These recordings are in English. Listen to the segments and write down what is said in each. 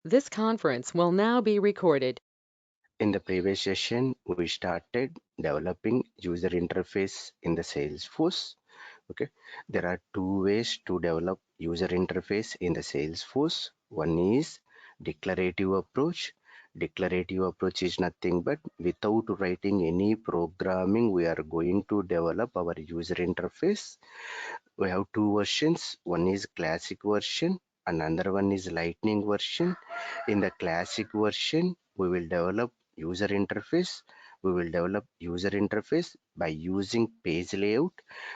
This conference will now be recorded. In the previous session, we started developing user interface in the Salesforce. Okay, there are two ways to develop user interface in the Salesforce. One is declarative approach. Declarative approach is nothing but without writing any programming, we are going to develop our user interface. We have two versions. One is classic version, another one is lightning version. In the classic version, we will develop user interface. We will develop user interface by using page layout.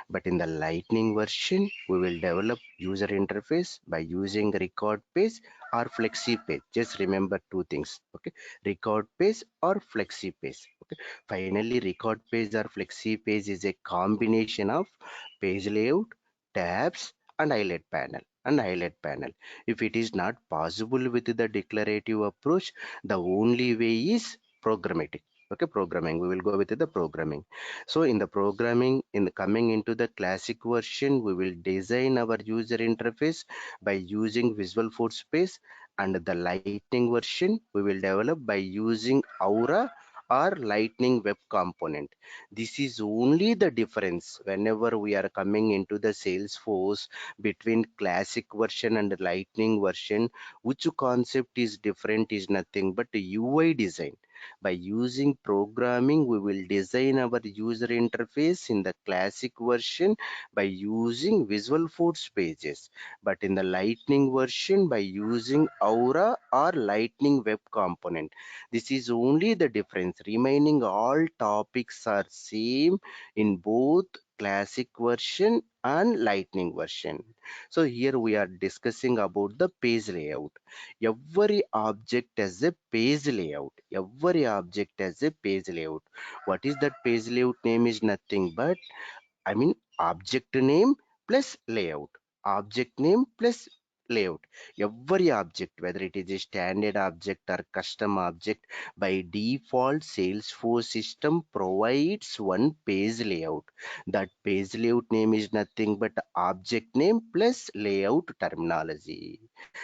But in the lightning version, we will develop user interface by using record page or flexi page. Just remember two things. Okay, record page or flexi page. Okay, finally, record page or flexi page is a combination of page layout, tabs, and highlight panel. If it is not possible with the declarative approach, the only way is programmatic. Okay, programming. We will go with the programming. So in the programming, in the coming into the classic version, we will design our user interface by using Visualforce space, and the lightning version we will develop by using Aura or lightning web component. This is only the difference whenever we are coming into the Salesforce between classic version and lightning version. Which concept is different is nothing but UI design. By using programming, we will design our user interface in the classic version by using Visualforce pages, but in the lightning version by using Aura or lightning web component. This is only the difference. Remaining all topics are same in both classic version and lightning version. So here we are discussing about the page layout. Every object has a page layout. Every object has a page layout. What is that page layout name is nothing but, I mean, object name plus layout. Object name plus layout. Every object, whether it is a standard object or custom object, by default, Salesforce system provides one page layout. That page layout name is nothing but object name plus layout terminology.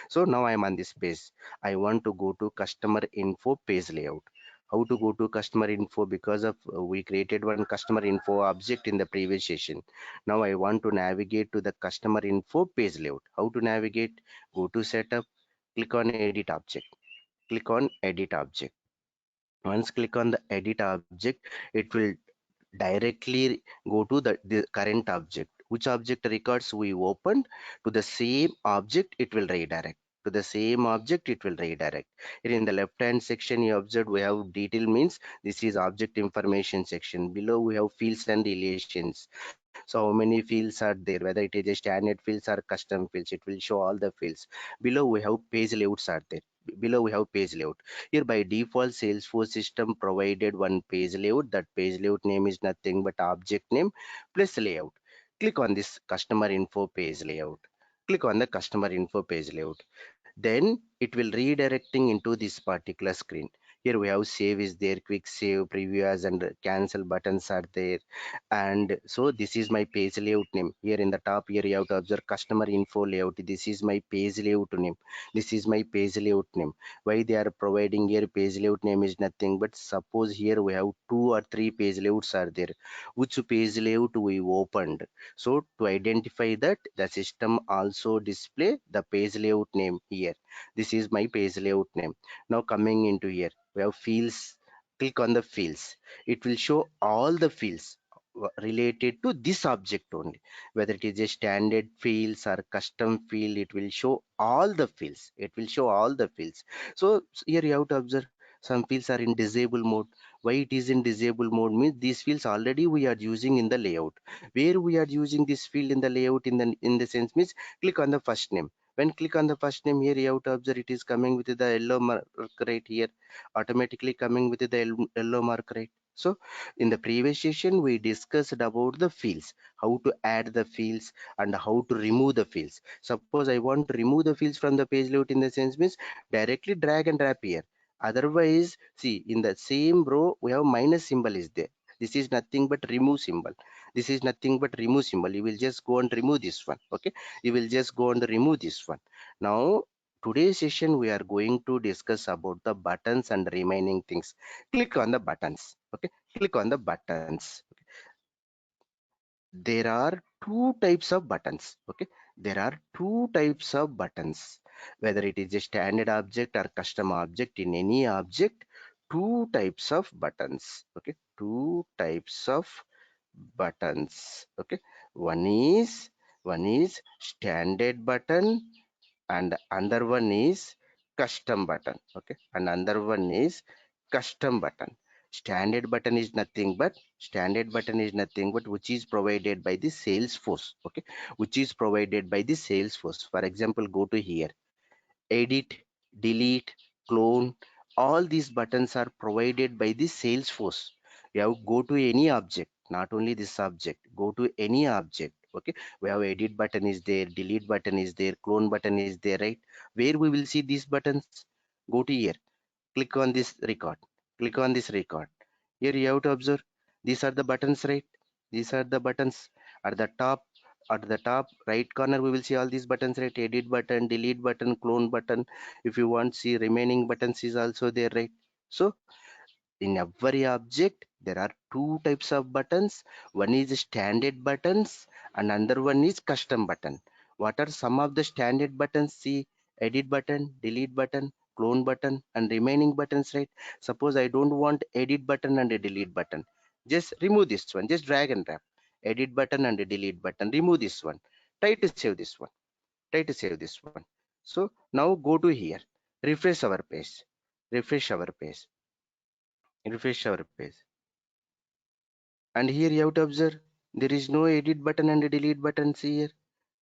So now I am on this page. I want to go to customer info page layout. How to go to customer info? Because of we created one customer info object in the previous session. Now I want to navigate to the customer info page layout. How to navigate? Go to setup, click on edit object, click on edit object. Once click on the edit object, it will directly go to the current object. Which object records we opened, to the same object it will redirect. To the same object it will redirect. Here in the left hand section you observe we have detail, means this is object information section. Below we have fields and relations. So how many fields are there, whether it is a standard fields or custom fields, it will show all the fields. Below we have page layouts are there. Below we have page layout. Here by default Salesforce system provided one page layout. That page layout name is nothing but object name plus layout. Click on this customer info page layout. Click on the customer info page layout. Then it will redirecting into this particular screen. Here we have save is there, quick save, preview as, and cancel buttons are there. And so this is my page layout name. Here in the top, here you have to observe customer info layout. This is my page layout name. This is my page layout name. Why they are providing here page layout name is nothing but, suppose here we have 2 or 3 page layouts are there. Which page layout we opened? So to identify that, the system also display the page layout name here. This is my page layout name. Now coming into here, we have fields. Click on the fields. It will show all the fields related to this object only. Whether it is a standard fields or custom field, it will show all the fields. It will show all the fields. So here you have to observe some fields are in disable mode. Why it is in disable mode means these fields already we are using in the layout. Where we are using this field in the layout in the sense means, click on the first name. When click on the first name, here you have to observe it is coming with the yellow mark right here, automatically coming with the yellow mark right. So in the previous session we discussed about the fields, how to add the fields and how to remove the fields. Suppose I want to remove the fields from the page layout in the sense means, directly drag and drop here. Otherwise, see in the same row we have minus symbol is there. This is nothing but remove symbol. This is nothing but remove symbol. You will just go and remove this one. Okay, you will just go and remove this one. Now today's session we are going to discuss about the buttons and remaining things. Click on the buttons. Okay, click on the buttons. There are two types of buttons. Okay, there are two types of buttons. Whether it is a standard object or custom object, in any object, two types of buttons. Okay, two types of buttons. Okay, one is standard button and another one is custom button. Okay, and another one is custom button. Standard button is nothing but which is provided by the Salesforce. Okay, which is provided by the Salesforce. For example, go to here, edit, delete, clone. All these buttons are provided by the Salesforce. You have go to any object, not only this object, go to any object. Okay, we have edit button is there, delete button is there, clone button is there, right? Where we will see these buttons? Go to here, click on this record, click on this record. Here you have to observe these are the buttons, right? These are the buttons. At the top, at the top right corner we will see all these buttons, right? Edit button, delete button, clone button. If you want see remaining buttons is also there, right? So in every object there are two types of buttons. One is standard buttons and another one is custom button. What are some of the standard buttons? See, edit button, delete button, clone button and remaining buttons, right? Suppose I don't want edit button and a delete button, just remove this one, just drag and drop edit button and a delete button, remove this one, try to save this one, try to save this one. So now go to here, refresh our page, refresh our page, refresh our page. And here you have to observe there is no edit button and a delete button. See here,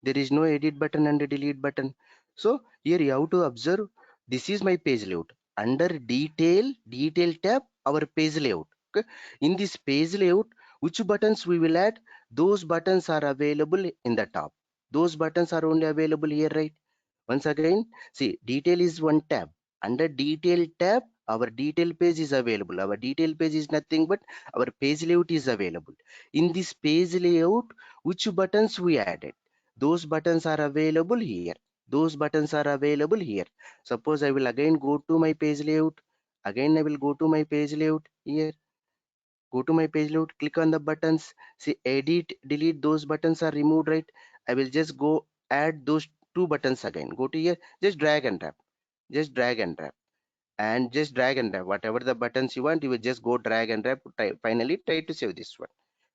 there is no edit button and a delete button. So here you have to observe this is my page layout. Under detail tab, our page layout. Okay, in this page layout, which buttons we will add? Those buttons are available in the top. Those buttons are only available here, right? Once again, see, detail is one tab. Under detail tab, our detail page is available. Our detail page is nothing but our page layout is available. In this page layout, which buttons we added? Those buttons are available here. Those buttons are available here. Suppose I will again go to my page layout. Again, I will go to my page layout here. Go to my page layout, click on the buttons. See, edit, delete, those buttons are removed, right? I will just go add those two buttons again. Go to here, just drag and drop, just drag and drop, and just drag and drop. Whatever the buttons you want, you will just go drag and drop. Finally, try to save this one.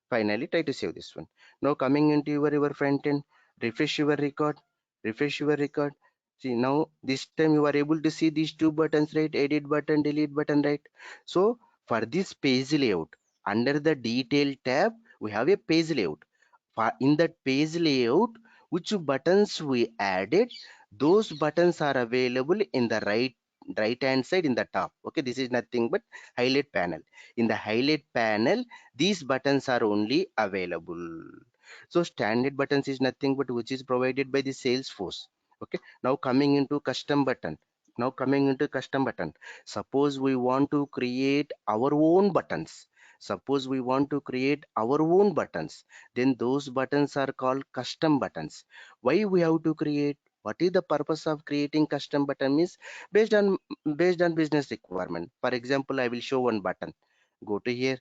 Finally, try to save this one. Now coming into your front end, refresh your record, refresh your record. See, now this time you are able to see these two buttons, right? Edit button, delete button, right? So for this page layout, under the detail tab, we have a page layout. In that page layout, which buttons we added, those buttons are available in the right hand side in the top. Okay, this is nothing but highlight panel. In the highlight panel, these buttons are only available. So standard buttons is nothing but which is provided by the Salesforce. Okay, now coming into custom button. Now coming into custom button. Suppose we want to create our own buttons. Suppose we want to create our own buttons, then those buttons are called custom buttons. Why we have to create? What is the purpose of creating custom button? Means based on business requirement. For example, I will show one button. Go to here,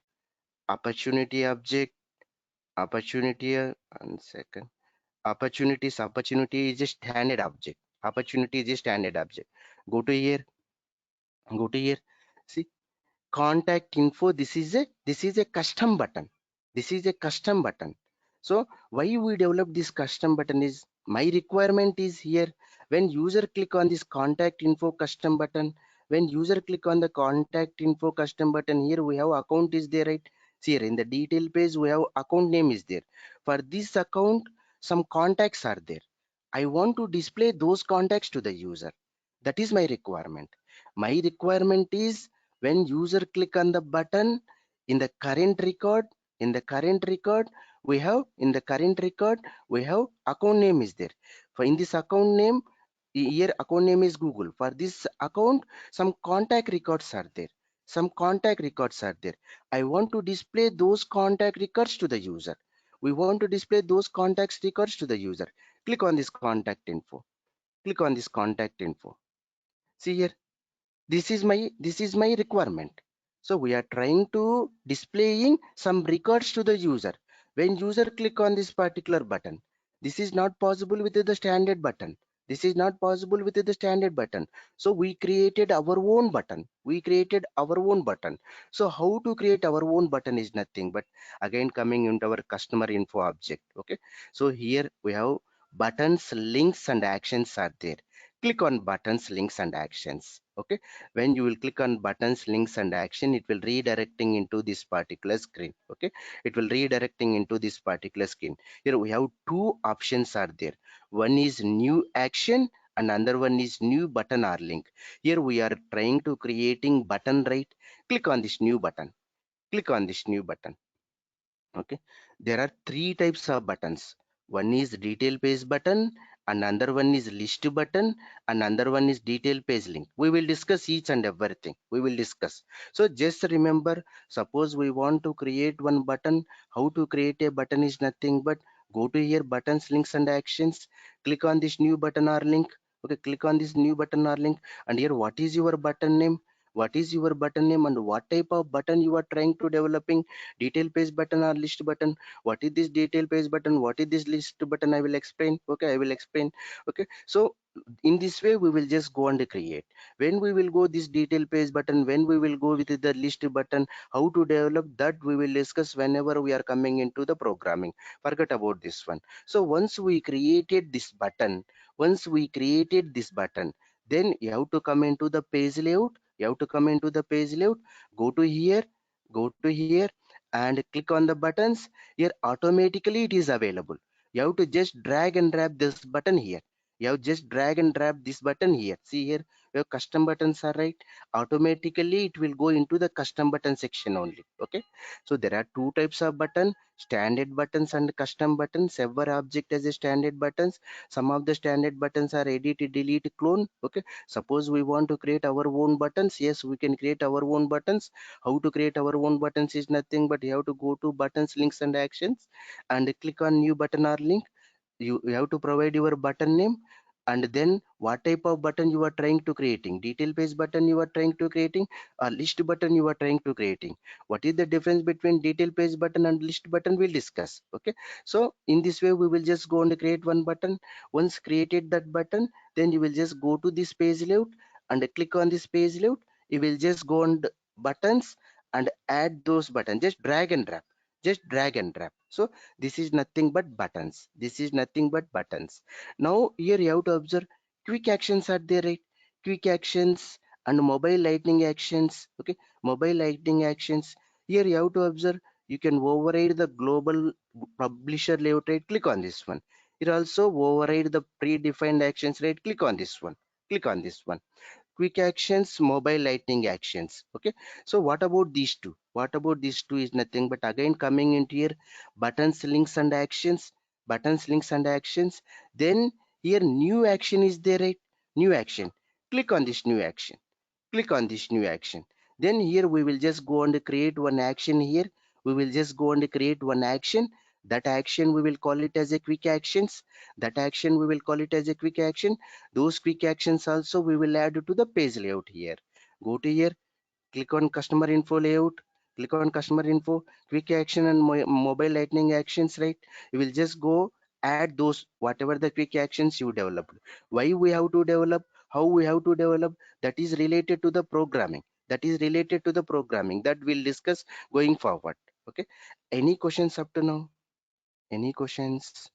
opportunity object, opportunity. One second. Opportunity is a standard object. Opportunity is a standard object. Go to here. Go to here. See, contact info, this is a custom button, this is a custom button. So why we develop this custom button is my requirement is here. When user click on this contact info custom button, when user click on the contact info custom button, here we have account is there, right? See, here in the detail page we have account name is there. For this account, some contacts are there. I want to display those contacts to the user. That is my requirement. My requirement is when user click on the button, in the current record, in the current record we have, in the current record we have account name is there. For in this account name, here account name is Google. For this account, some contact records are there, some contact records are there. I want to display those contact records to the user. We want to display those contacts records to the user. Click on this contact info. Click on this contact info. See here, this is my requirement. So we are trying to displaying some records to the user. When user click on this particular button, this is not possible with the standard button. This is not possible with the standard button. So we created our own button. So how to create our own button is nothing but again coming into our customer info object. Okay, so here we have buttons, links and actions are there. Click on buttons, links and actions. Okay, when you will click on buttons, links and action, it will redirecting into this particular screen. Okay, it will redirecting into this particular screen. Here we have two options are there. One is new action and another one is new button or link. Here we are trying to creating button, right? Click on this new button. Click on this new button. Okay, there are three types of buttons. One is detail page button, another one is list button, another one is detail page link. We will discuss each and everything. We will discuss. So just remember, suppose we want to create one button. How to create a button is nothing but go to here buttons, links and actions. Click on this new button or link. Okay, click on this new button or link, and here what is your button name? What is your button name and what type of button you are trying to developing? Detail page button or list button? What is this detail page button? What is this list button? I will explain. Okay, I will explain. Okay, so in this way we will just go and create. When we will go this detail page button, when we will go with the list button, how to develop that we will discuss whenever we are coming into the programming. Forget about this one. So once we created this button, then you have to come into the page layout. You have to come into the page layout. Go to here, go to here and click on the buttons. Here automatically it is available. You have to just drag and drop this button here. You have just drag and drop this button here. See here where custom buttons are, right? Automatically it will go into the custom button section only. Okay, so there are two types of button: standard buttons and custom buttons. Every object has a standard buttons. Some of the standard buttons are edit, delete, clone. Okay, suppose we want to create our own buttons. Yes, we can create our own buttons. How to create our own buttons is nothing but you have to go to buttons, links and actions and click on new button or link. You have to provide your button name and then what type of button you are trying to creating. Detail page button you are trying to creating, or list button you are trying to creating. What is the difference between detail page button and list button, we'll discuss. Okay, so in this way we will just go and create one button. Once created that button, then you will just go to this page layout and click on this page layout. You will just go on buttons and add those buttons. Just drag and drop, just drag and drop. So this is nothing but buttons. This is nothing but buttons. Now here you have to observe quick actions are there, right? Quick actions and mobile lightning actions. Okay, mobile lightning actions. Here you have to observe you can override the global publisher layout, right? Click on this one. It also override the predefined actions, right? Click on this one. Click on this one. Quick actions, mobile lightning actions. Okay, so what about these two? What about these two is nothing but again coming into here buttons, links and actions. Buttons, links and actions. Then here new action is there, right? New action. Click on this new action. Click on this new action. Then here we will just go and create one action. Here we will just go and create one action. That action we will call it as a quick actions. That action we will call it as a quick action. Those quick actions also we will add to the page layout. Here go to here, click on customer info layout, click on customer info, quick action and mobile lightning actions, right? You will just go add those whatever the quick actions you developed. Why we have to develop, how we have to develop, that is related to the programming. That is related to the programming that we'll discuss going forward. Okay, any questions up to now? Any questions?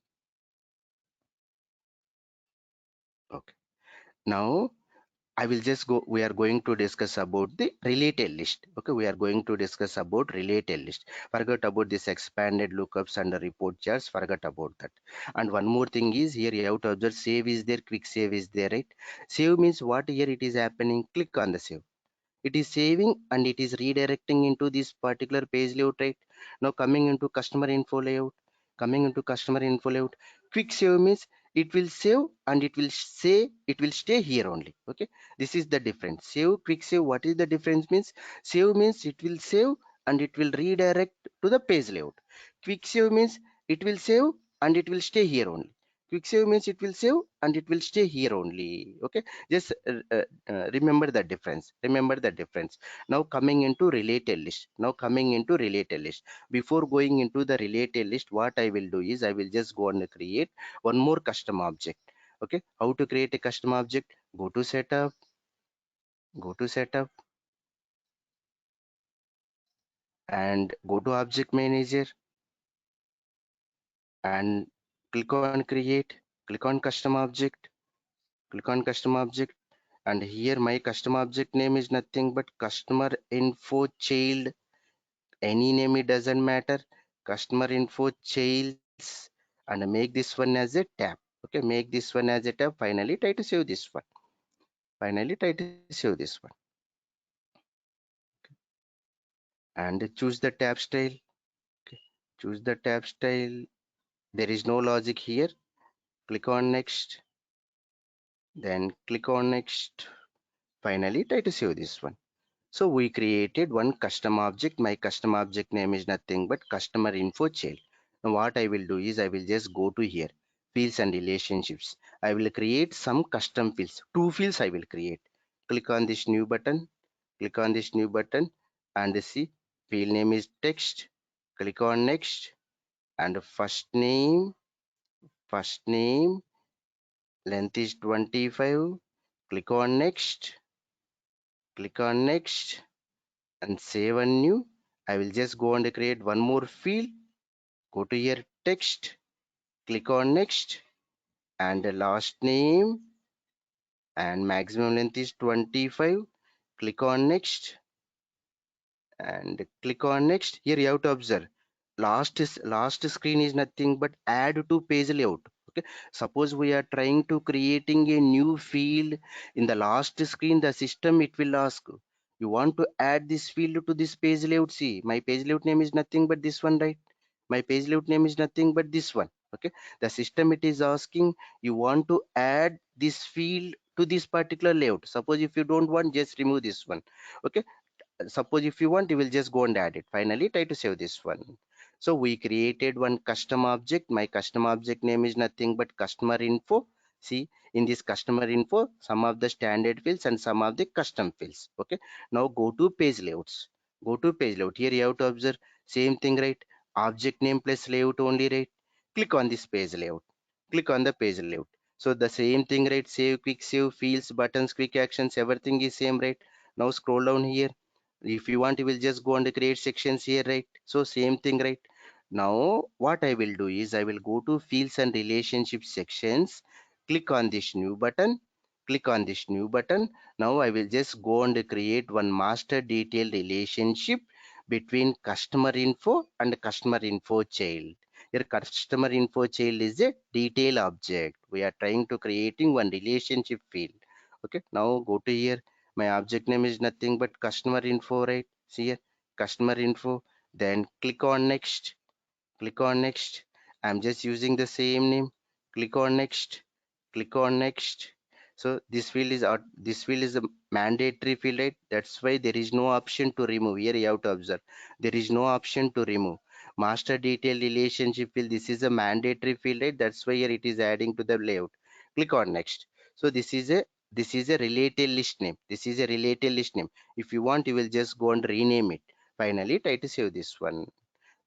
Okay, now I will just go, we are going to discuss about the related list. Okay, we are going to discuss about related list. Forget about this expanded lookups and the report charts, forget about that. And one more thing is here you have to observe save is there, quick save is there, right? Save means what here it is happening, click on the save. It is saving and it is redirecting into this particular page layout, right? Now coming into customer info layout, coming into customer info layout, quick save means it will save and it will say it will stay here only. Okay, this is the difference. Save, quick save, what is the difference means? Save means it will save and it will redirect to the page layout. Quick save means it will save and it will stay here only. Quick save means it will save and it will stay here only. Okay, just remember the difference. Remember the difference. Now coming into related list. Now coming into related list. Before going into the related list, what I will do is I will just go and create one more custom object. Okay, how to create a custom object? Go to setup. Go to setup and go to object manager and click on create. Click on custom object. Click on custom object, and here my custom object name is nothing but customer info child. Any name, it doesn't matter. Customer info childs, and make this one as a tab. Okay, make this one as a tab. Finally try to save this one. Finally try to save this one and choose the tab style. Okay, choose the tab style. There is no logic here. Click on next, then click on next. Finally try to save this one. So we created one custom object. My custom object name is nothing but customer info child. Now what I will do is I will just go to here, fields and relationships. I will create some custom fields. Two fields I will create. Click on this new button. Click on this new button and see field name is text. Click on next and first name, length is 25. Click on next. Click on next and save and new. I will just go and create one more field. Go to here text, click on next, and the last name and maximum length is 25. Click on next and click on next. Here you have to observe last screen is nothing but add to page layout. Okay, suppose we are trying to creating a new field in the last screen, the system it will ask you want to add this field to this page layout. See, my page layout name is nothing but this one, right? My page layout name is nothing but this one. Okay, the system it is asking you want to add this field to this particular layout. Suppose if you don't want, just remove this one. Okay, suppose if you want, you will just go and add it. Finally try to save this one. So we created one custom object. My custom object name is nothing but customer info. See, in this customer info, some of the standard fields and some of the custom fields. Okay, now go to page layouts. Go to page layout. Here you have to observe same thing, right? Object name plus layout only, right? Click on this page layout. Click on the page layout. So the same thing, right? Save, quick save, fields, buttons, quick actions, everything is same, right? Now scroll down here. If you want, you will just go and create sections here, right? So same thing, right? Now what I will do is I will go to fields and relationship sections. Click on this new button. Click on this new button. Now I will just go and create one master detail relationship between customer info and customer info child. Your customer info child is a detail object. We are trying to creating one relationship field. Okay, now go to here. My object name is nothing but customer info, right? See here, customer info. Then click on next. Click on next. I'm just using the same name. Click on next. Click on next. So this field is out. This field is a mandatory field, right? That's why there is no option to remove. Here you have to observe. There is no option to remove. Master detail relationship field. This is a mandatory field, right? That's why here it is adding to the layout. Click on next. So this is a related list name. This is a related list name. If you want, you will just go and rename it. Finally, try to save this one.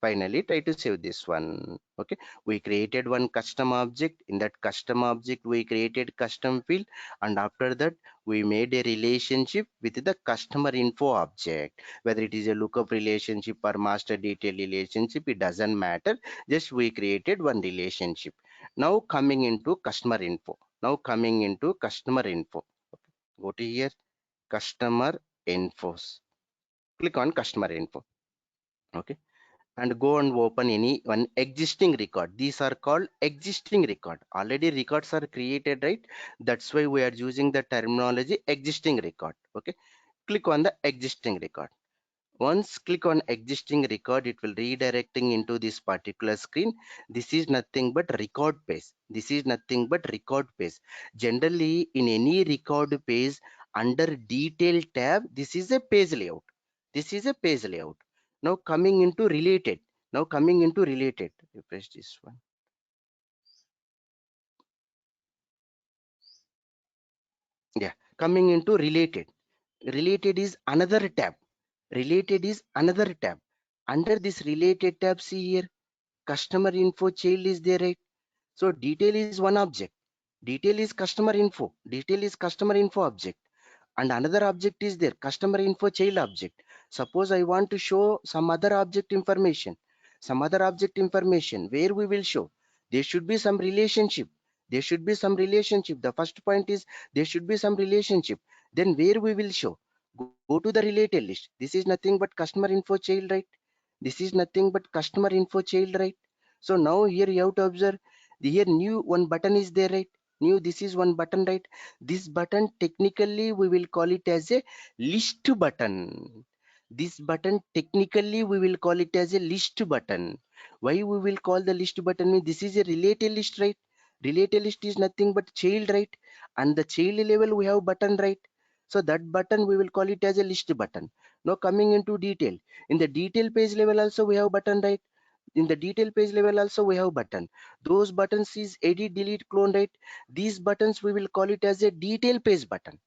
Finally try to save this one. Okay, we created one custom object. In that custom object we created custom field, and after that we made a relationship with the customer info object. Whether it is a lookup relationship or master detail relationship, it doesn't matter. Just we created one relationship. Now coming into customer info. Now coming into customer info. Go to here, customer infos. Click on customer info. Okay, and go and open any one existing record. These are called existing record. Already records are created, right? That's why we are using the terminology existing record. Okay, click on the existing record. Once click on existing record, it will redirecting into this particular screen. This is nothing but record page. This is nothing but record page. Generally in any record page, under detail tab, this is a page layout. This is a page layout. Now coming into related. Now coming into related. Refresh this one. Yeah, coming into related. Related is another tab. Related is another tab. Under this related tab, see here, customer info child is there, right? So detail is one object. Detail is customer info. Detail is customer info object. And another object is there, customer info child object. Suppose I want to show some other object information. Some other object information where we will show. There should be some relationship. There should be some relationship. The first point is there should be some relationship. Then where we will show. Go to the related list. This is nothing but customer info child, right? This is nothing but customer info child, right? So now here you have to observe, here new one button is there, right? New, this is one button, right? This button technically we will call it as a list button. This button technically we will call it as a list button. Why we will call the list button? Means this is a related list, right? Related list is nothing but child, right? And the child level we have button, right? So that button we will call it as a list button. Now coming into detail. In the detail page level also we have button, right? In the detail page level also we have button. Those buttons is edit, delete, clone, right? These buttons we will call it as a detail page button.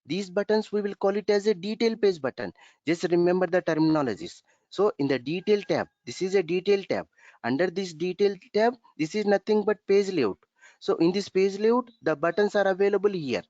These buttons we will call it as a detail page button. Just remember the terminologies. So in the detail tab, this is a detail tab. Under this detail tab, this is nothing but page layout. So in this page layout, the buttons are available here.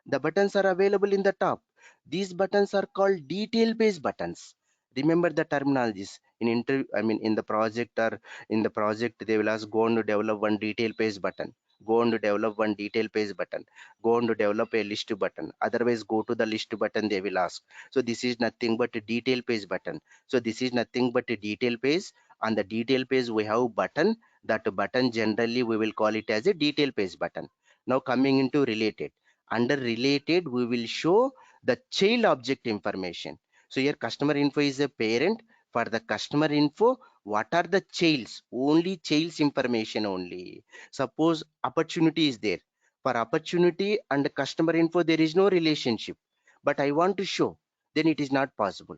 The buttons are available in the top. These buttons are called detail page buttons. Remember the terminologies. In interview, I mean in the project, or in the project they will ask, go on to develop one detail page button, go on to develop one detail page button, go on to develop a list button, otherwise go to the list button they will ask. So this is nothing but a detail page button. So this is nothing but a detail page. On the detail page we have button. That button generally we will call it as a detail page button. Now coming into related. Under related we will show the child object information. So here customer info is a parent. For the customer info, what are the childs? Only childs information only. Suppose opportunity is there. For opportunity and customer info, there is no relationship. But I want to show, then it is not possible.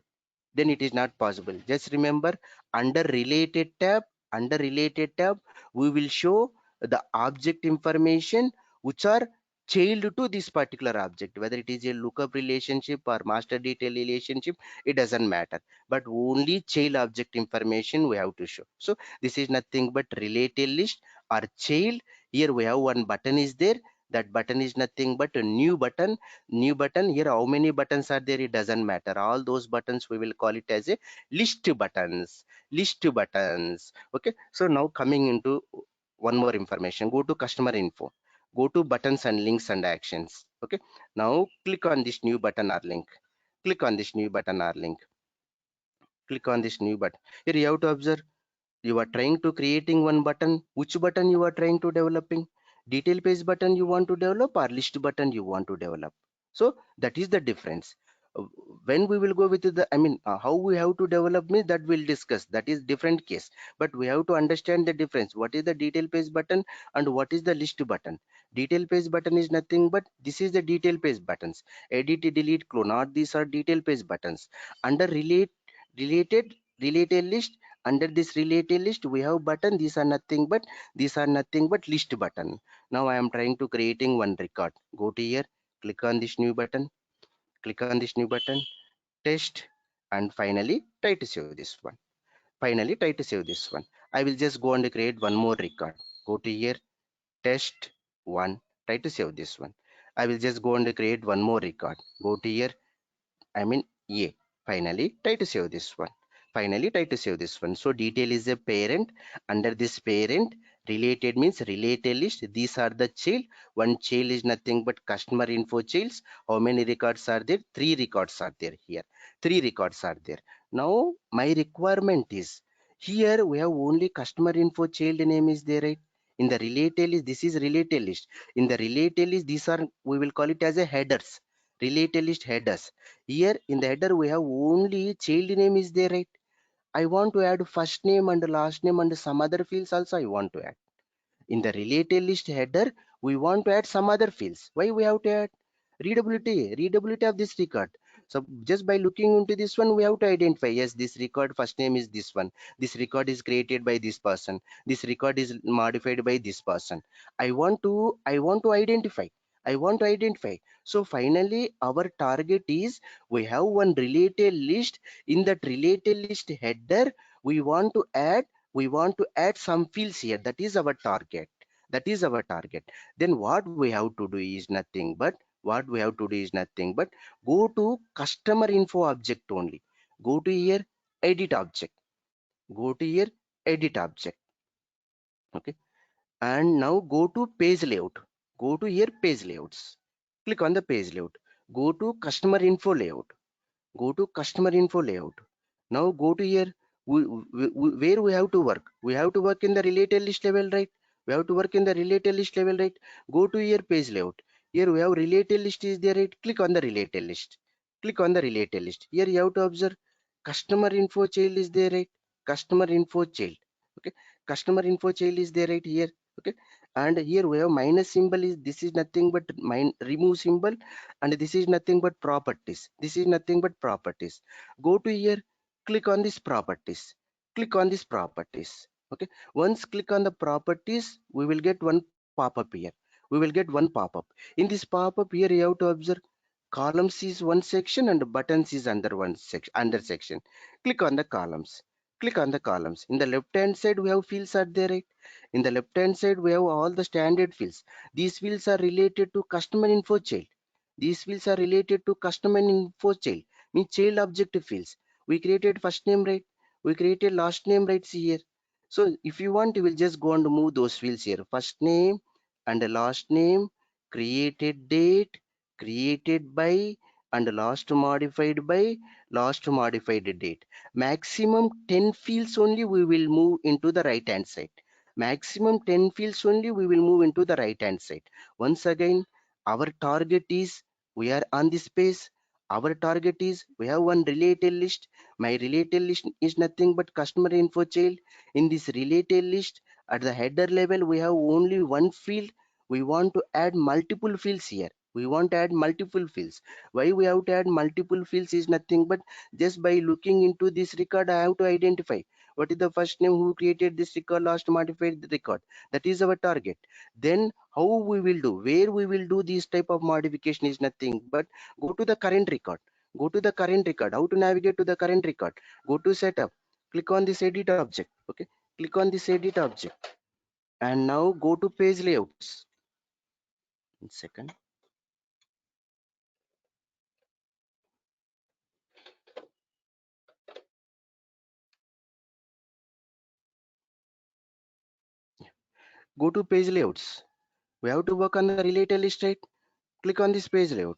Then it is not possible. Just remember, under related tab, under related tab, we will show the object information which are child to this particular object, whether it is a lookup relationship or master detail relationship, it doesn't matter, but only child object information we have to show. So this is nothing but related list or child. Here we have one button is there. That button is nothing but a new button. New button. Here how many buttons are there, it doesn't matter. All those buttons we will call it as a list buttons. List buttons. Okay, so now coming into one more information. Go to customer info, go to buttons and links and actions. Okay, now click on this new button or link. Click on this new button or link. Click on this new button. Here you have to observe, you are trying to creating one button. Which button you are trying to developing? Detail page button you want to develop or list button you want to develop? So that is the difference. When we will go with the, I mean, how we have to develop me, that we'll discuss, that is different case. But we have to understand the difference. What is the detail page button and what is the list button? Detail page button is nothing but, this is the detail page buttons. Edit, delete, clone, not these are detail page buttons. Under related list, under this related list we have button. These are nothing but, these are nothing but list button. Now I am trying to creating one record. Go to here, click on this new button, click on this new button, test, and finally try to save this one. Finally try to save this one. I will just go and create one more record. Go to here, test one, try to save this one. I will just go and create one more record. Go to here, I mean, yeah. Finally, try to save this one. Finally, try to save this one. So detail is a parent. Under this parent, related means related list. These are the child. One child is nothing but customer info childs. How many records are there? 3 records are there here. 3 records are there. Now, my requirement is, here we have only customer info child name is there, right? In the related list, this is related list. In the related list, these are, we will call it as a headers. Related list headers. Here in the header we have only child name is there, right? I want to add first name and last name and some other fields also I want to add. In the related list header, we want to add some other fields. Why we have to add? Readability of this record. So just by looking into this one, we have to identify, yes, this record first name is this one. This record is created by this person. This record is modified by this person. I want to identify. I want to identify. So finally our target is, we have one related list. In that related list header, we want to add some fields here. That is our target. That is our target. Then what we have to do is nothing but, go to customer info object only. Go to here, edit object. Go to here, edit object. Okay. And now go to page layout. Go to here, page layouts. Click on the page layout. Go to customer info layout. Go to customer info layout. Now go to here, where we have to work. We have to work in the related list level, right? We have to work in the related list level, right? Go to here, page layout. Here we have related list is there, right? Click on the related list. Click on the related list. Here you have to observe customer info child is there, right? Customer info child. Okay. Customer info child is there right here. Okay. And here we have minus symbol is, this is nothing but remove symbol, and this is nothing but properties. This is nothing but properties. Go to here, click on this properties. Click on this properties. Okay. Once click on the properties, we will get one pop-up here. We will get one pop-up. In this pop-up here, you have to observe columns is one section and buttons is under one section, under section. Click on the columns. Click on the columns. In the left hand side, we have fields are there, right? In the left hand side, we have all the standard fields. These fields are related to customer info child. These fields are related to customer info child, means child object fields. We created first name, right? We created last name, right? See here. So if you want, you will just go and move those fields here. First name and the last name, created date, created by, and last modified by, last modified date. Maximum 10 fields only we will move into the right hand side. Maximum 10 fields only we will move into the right hand side. Once again, our target is, we are on this page. Our target is, we have one related list. My related list is nothing but customer info child. In this related list, at the header level, we have only one field. We want to add multiple fields here. We want to add multiple fields. Why we have to add multiple fields is nothing but, just by looking into this record, I have to identify what is the first name, who created this record, last modified the record. That is our target. Then how we will do, where we will do this type of modification is nothing but, go to the current record. Go to the current record. How to navigate to the current record? Go to setup. Click on this edit object. Okay. Click on this edit object. And now go to page layouts. 1 second. Go to page layouts. We have to work on the related list, right? Click on this page layout.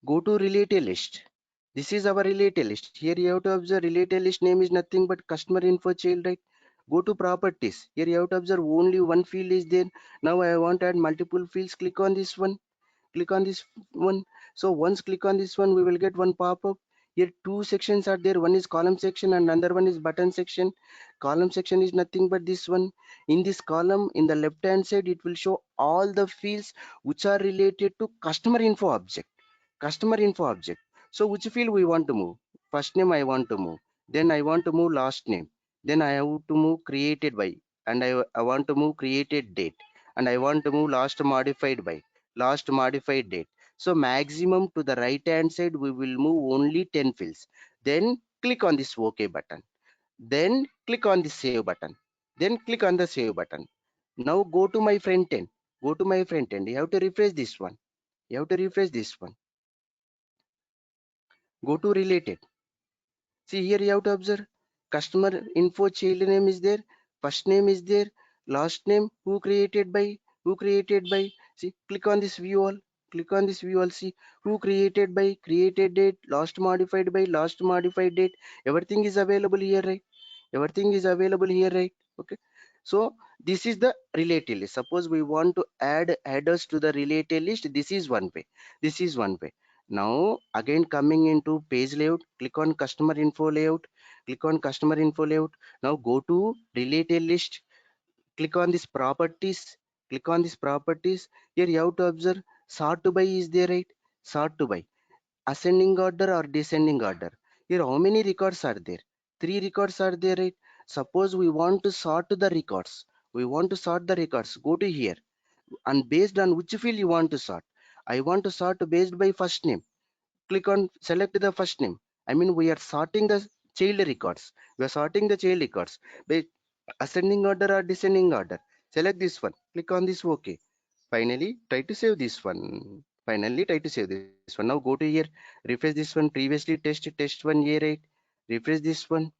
Go to related list. This is our related list. Here you have to observe related list name is nothing but customer info child, right? Go to properties. Here you have to observe only one field is there. Now I want to add multiple fields. Click on this one. Click on this one. So once click on this one, we will get one pop-up. Here two sections are there. One is column section and another one is button section. Column section is nothing but this one. In this column, in the left hand side, it will show all the fields which are related to customer info object. Customer info object. So which field we want to move? First name I want to move. Then I want to move last name. Then I have to move created by. And I want to move created date. And I want to move last modified by. Last modified date. So maximum to the right hand side, we will move only 10 fields. Then click on this OK button. Then click on the save button. Then click on the save button. Now go to my front end. Go to my front end. You have to refresh this one. You have to refresh this one. Go to related. See here you have to observe customer info child name is there, first name is there, last name, who created by. See, click on this view all. Click on this view all. See who created by, created date, last modified by, last modified date. Everything is available here, right? Everything is available here, right? Okay. So this is the related list. Suppose we want to add headers to the related list. This is one way. This is one way. Now again coming into page layout, click on customer info layout. Click on customer info layout. Now go to related list. Click on this properties. Click on this properties. Here you have to observe sort to by is there, right? Sort to by. Ascending order or descending order. Here how many records are there? 3 records are there, right? Suppose we want to sort the records. We want to sort the records. Go to here. and based on which field you want to sort. I want to sort based by first name. Click on select the first name. I mean, we are sorting the child records. We are sorting the child records by ascending order or descending order. Select this one. Click on this OK. Finally, try to save this one. Finally, try to save this one. Now go to here, refresh this one. Previously test one A8. Refresh this one.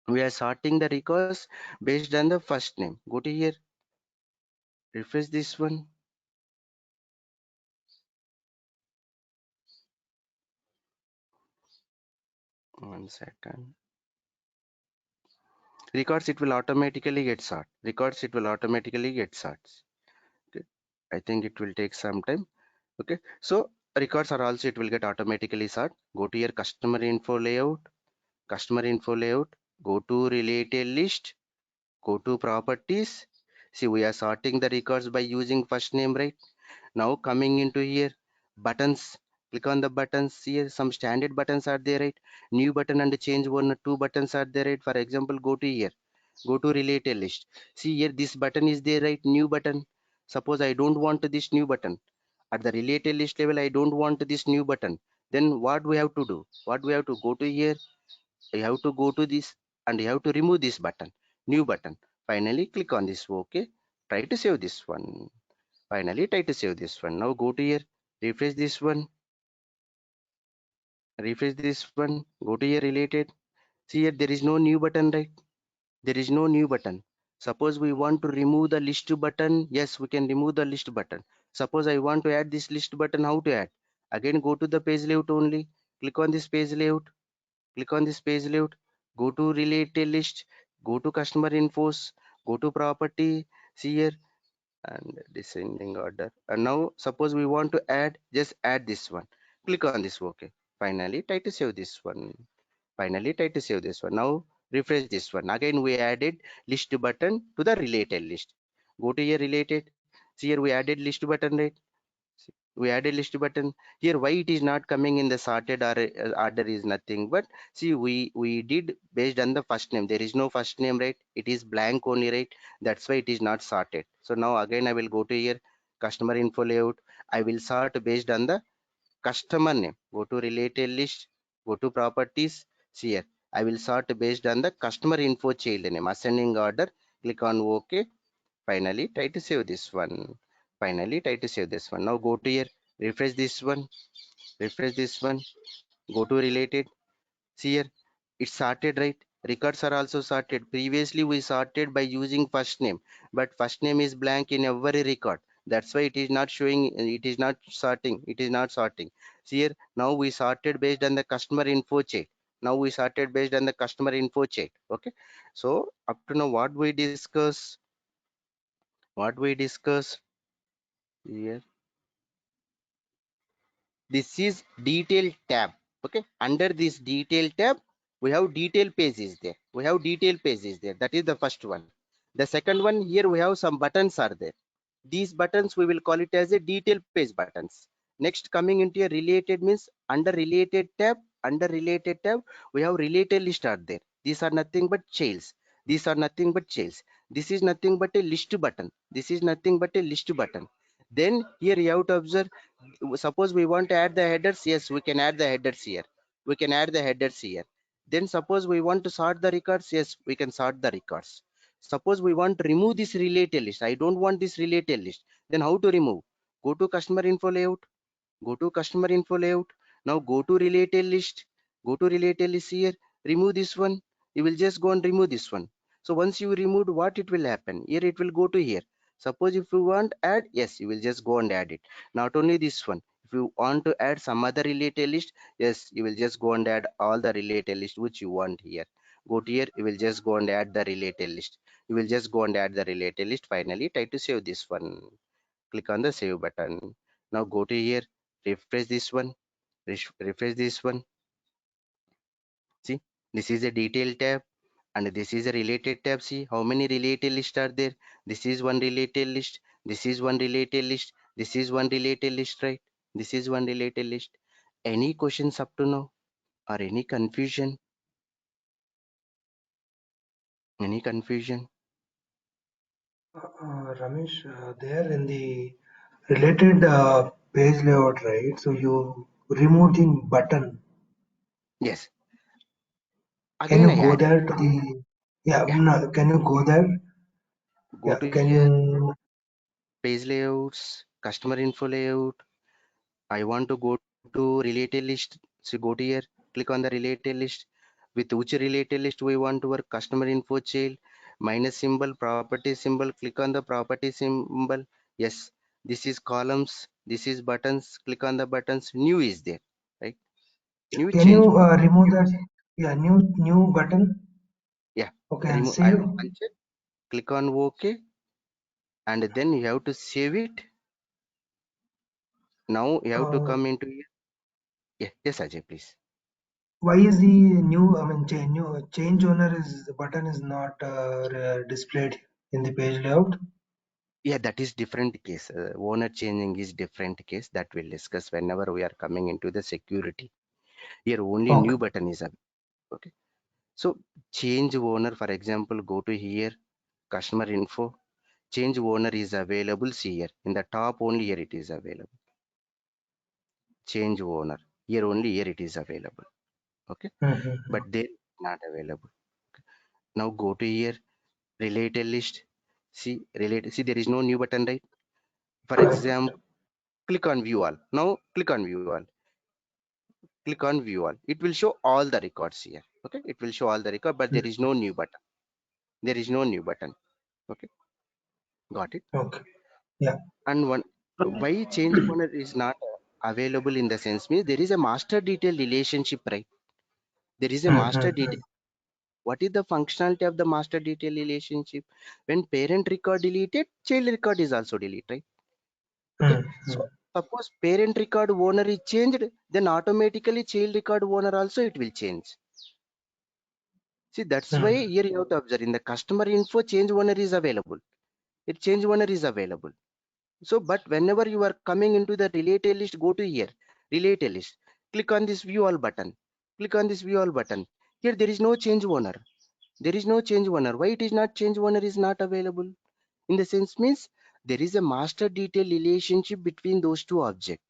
We are sorting the records based on the first name. Go to here, refresh this one. One second. Records, it will automatically get sort. Records, it will automatically get sorts. Okay. I think it will take some time. Okay. So records are also, it will get automatically sort. Go to your customer info layout. Customer info layout. Go to related list. Go to properties. See, we are sorting the records by using first name, right? Now coming into here, buttons. Click on the buttons. Here some standard buttons are there, right? New button and change one or two buttons are there, right? For example, go to here. Go to related list. See here, this button is there, right? New button. Suppose I don't want this new button. At the related list level, I don't want this new button. Then what we have to do? What we have to go to here? You have to go to this and you have to remove this button. New button. Finally, click on this OK. Try to save this one. Finally, try to save this one. Now go to here. Refresh this one. Refresh this one. Go to here related. See here, there is no new button, right? There is no new button. Suppose we want to remove the list button. Yes, we can remove the list button. Suppose I want to add this list button. How to add? Again, go to the page layout only. Click on this page layout. Click on this page layout. Go to related list. Go to customer infos. Go to property. See here and descending order. And now suppose we want to add, just add this one. Click on this OK. Finally, try to save this one. Finally, try to save this one. Now refresh this one. Again, we added list button to the related list. Go to here related. See here, we added list button, right? We added list button. Here, why it is not coming in the sorted or order is nothing. But see, we did based on the first name. There is no first name, right? It is blank only, right? That's why it is not sorted. So now again, I will go to here customer info layout. I will sort based on the customer name. Go to related list, go to properties. See here, I will sort based on the customer info child name, ascending order. Click on OK. Finally, try to save this one. Finally, try to save this one. Now go to here, refresh this one, refresh this one, go to related. See here, it's sorted, right? Records are also sorted. Previously, we sorted by using first name, but first name is blank in every record. That's why it is not showing, it is not sorting, it is not sorting. See here, now we sorted based on the customer info check. Now we sorted based on the customer info check. Okay. So up to now, what we discussed here, this is detail tab. Okay, under this detail tab we have detail page is there, we have detail page is there. That is the first one. The second one, here we have some buttons are there. These buttons we will call it as a detail page buttons. Next, coming into a related means, under related tab, under related tab we have related list are there. These are nothing but childs. These are nothing but childs. This is nothing but a list button. This is nothing but a list button. Then here you have to observe, suppose we want to add the headers. Yes, we can add the headers here. We can add the headers here. Then suppose we want to sort the records. Yes, we can sort the records. Suppose we want to remove this related list. I don't want this related list. Then how to remove? Go to customer info layout. Go to customer info layout. Now go to related list. Go to related list here. Remove this one. You will just go and remove this one. So once you removed, what it will happen? Here it will go to here. Suppose if you want add, yes, you will just go and add it. Not only this one. If you want to add some other related list, yes, you will just go and add all the related list which you want here. Go to here, you will just go and add the related list. You will just go and add the related list. Finally, try to save this one. Click on the save button. Now go to here, refresh this one, refresh this one. See, this is a detail tab and this is a related tab. See how many related lists are there. This is one related list. This is one related list. This is one related list, right? This is one related list. Any questions up to now or any confusion? Any confusion? Ramesh, there in the related page layout, right? So you remove the button. Yes. Can Again, you I go added. there to the, yeah, Yeah. no, can you go there? Go Yeah, to can here, you, page layouts, customer info layout. I want to go to related list. So go to here, click on the related list. With which related list we want to work? Customer info child, minus symbol, property symbol. Click on the property symbol. Yes, this is columns. This is buttons. Click on the buttons. New is there, right? New can you change one. remove that? Yeah, new button. Yeah, Okay, and remove. I save. uncheck. Click on OK, and then you have to save it. Now you have to Uh, come into here. Yeah, yes, Ajay, please. why is the new? I mean, change owner is button is not displayed in the page layout? Yeah, that is different case. Owner changing is different case that we'll discuss whenever we are coming into the security. Here only Okay. new button is available. Okay. So change owner, for example, go to here, customer info, change owner is available. See here in the top only here it is available. Change owner here only here it is available. Okay. Mm-hmm. But there not available. Now go to here, related list. See, related. See, there is no new button, right? For Correct. example, click on view all. Now click on view all. Click on view all. It will show all the records here. Okay, it will show all the record, but there is no new button. There is no new button. Okay, got it. Okay. Yeah. And one why change owner is not available in the sense means there is a master detail relationship, right? There is a master Mm-hmm. detail. What is the functionality of the master detail relationship? When parent record deleted, child record is also deleted, right? Okay, Mm-hmm. so suppose parent record owner is changed, then automatically child record owner also it will change. See, that's why Mm-hmm. here you have to observe in the customer info, change owner is available. It change owner is available. So, but whenever you are coming into the related list, go to here, related list. Click on this view all button. Click on this view all button. Here there is no change owner. There is no change owner. Why it is not change owner is not available? In the sense means there is a master detail relationship between those two objects.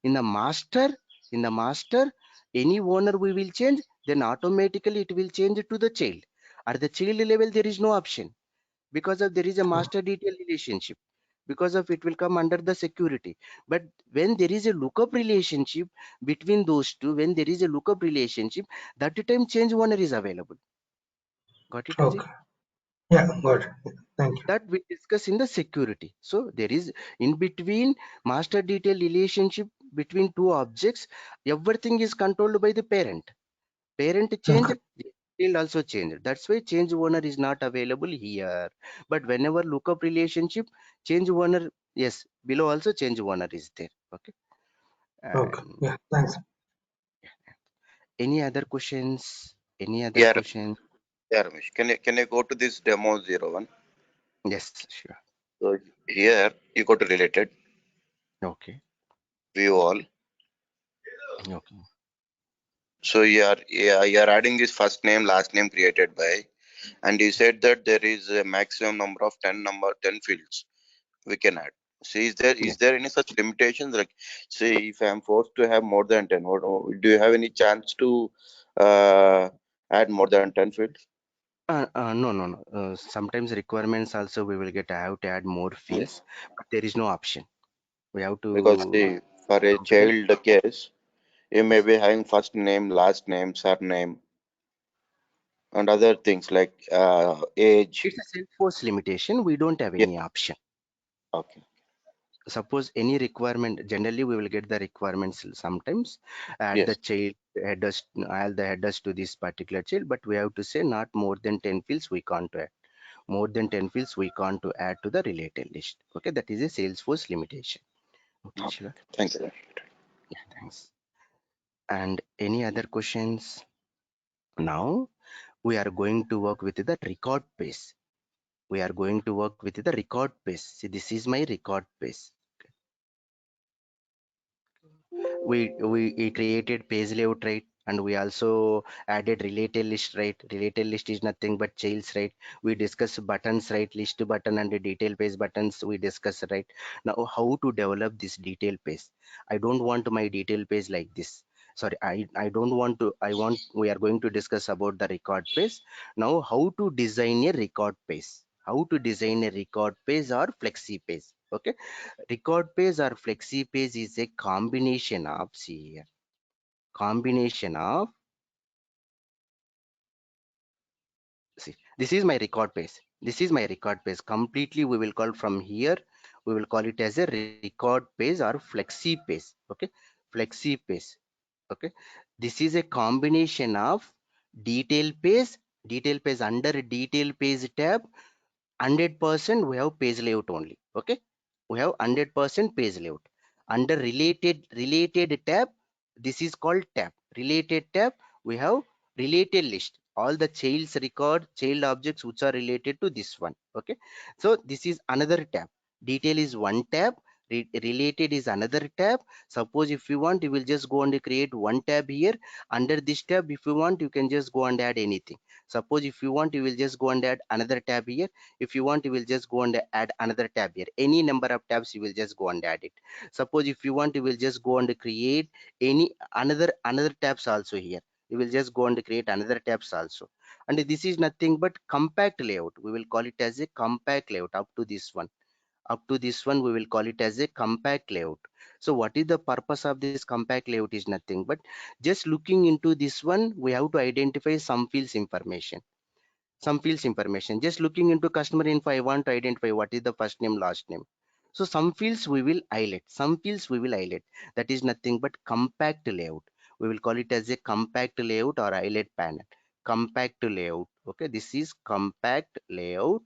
In the master, in the master, any owner we will change, then automatically it will change to the child. At the child level, there is no option because of there is a master detail relationship. Because of it will come under the security. But when there is a lookup relationship between those two, when there is a lookup relationship, that time change owner is available. Got it, Ajay? Okay. Yeah, got it. Thank you. That we discuss in the security. So there is in between master detail relationship between two objects, everything is controlled by the parent. Parent change, Okay. the child also change. That's why change owner is not available here. But whenever lookup relationship, change owner, yes, below also change owner is there. Okay. Okay. And Yeah, thanks. any other questions? Any other Yeah, question? yeah, Ramesh. Can you go to this demo 01? Yes, sure. So here you go to related, Okay. view all. Okay. So you are adding this first name, last name created by, and you said that there is a maximum number of 10 fields we can add. So Yeah. is there any such limitations? Like, say if I am forced to have more than 10, do you have any chance to uh, add more than 10 fields? No, no, no. Sometimes requirements also we will get have to add more Yes. fields, but there is no option. We have Because to see, for a compare. child case, you may Yes. be having first name, last name, surname, and other things like age. It's a Salesforce limitation. We don't have Yeah. any option. Okay. Suppose any requirement, generally we will get the requirements sometimes add the Yes. child headers, add the headers to this particular child, but we have to say not more than 10 fields we can't add. More than 10 fields we can't to add to the related list. Okay, that is a Salesforce limitation. Okay, Okay. Shiva. Thank you. Yeah, thanks. And any other questions? Now we are going to work with the record pace. We are going to work with the record pace. See, this is my record pace. We created page layout, right? And we also added related list, right? Related list is nothing but childs, right? We discuss buttons, right? List button and the detail page buttons we discuss, right? Now how to develop this detail page? I don't want my detail page like this. Sorry, I don't want to. I want, we are going to discuss about the record page. Now how to design a record page? How to design a record page or flexi page? Okay, record page or flexi page is a combination of, see here, combination of, see, this is my record page. This is my record page. Completely we will call from here, we will call it as a record page or flexi page. Okay, flexi page. Okay, this is a combination of detail page, detail page, under detail page tab 100% we have page layout only. Okay, we have 100% page layout. Under related tab, this is called tab, related tab, we have related list, all the child's record, child objects which are related to this one. Okay, so this is another tab. Detail is one tab, related is another tab. Suppose if you want, you will just go and create one tab here. Under this tab, if you want, you can just go and add anything. Suppose if you want, you will just go and add another tab here. If you want, you will just go and add another tab here. Any number of tabs, you will just go and add it. Suppose if you want, you will just go and create any another tabs also here. You will just go and create another tabs also. And this is nothing but compact layout. We will call it as a compact layout. Up to this one, up to this one, we will call it as a compact layout. So what is the purpose of this compact layout? Is nothing but just looking into this one, we have to identify some fields information, some fields information. Just looking into customer info, I want to identify what is the first name, last name. So some fields we will highlight, some fields we will highlight. That is nothing but compact layout. We will call it as a compact layout or highlight panel. Compact layout. Okay, this is compact layout,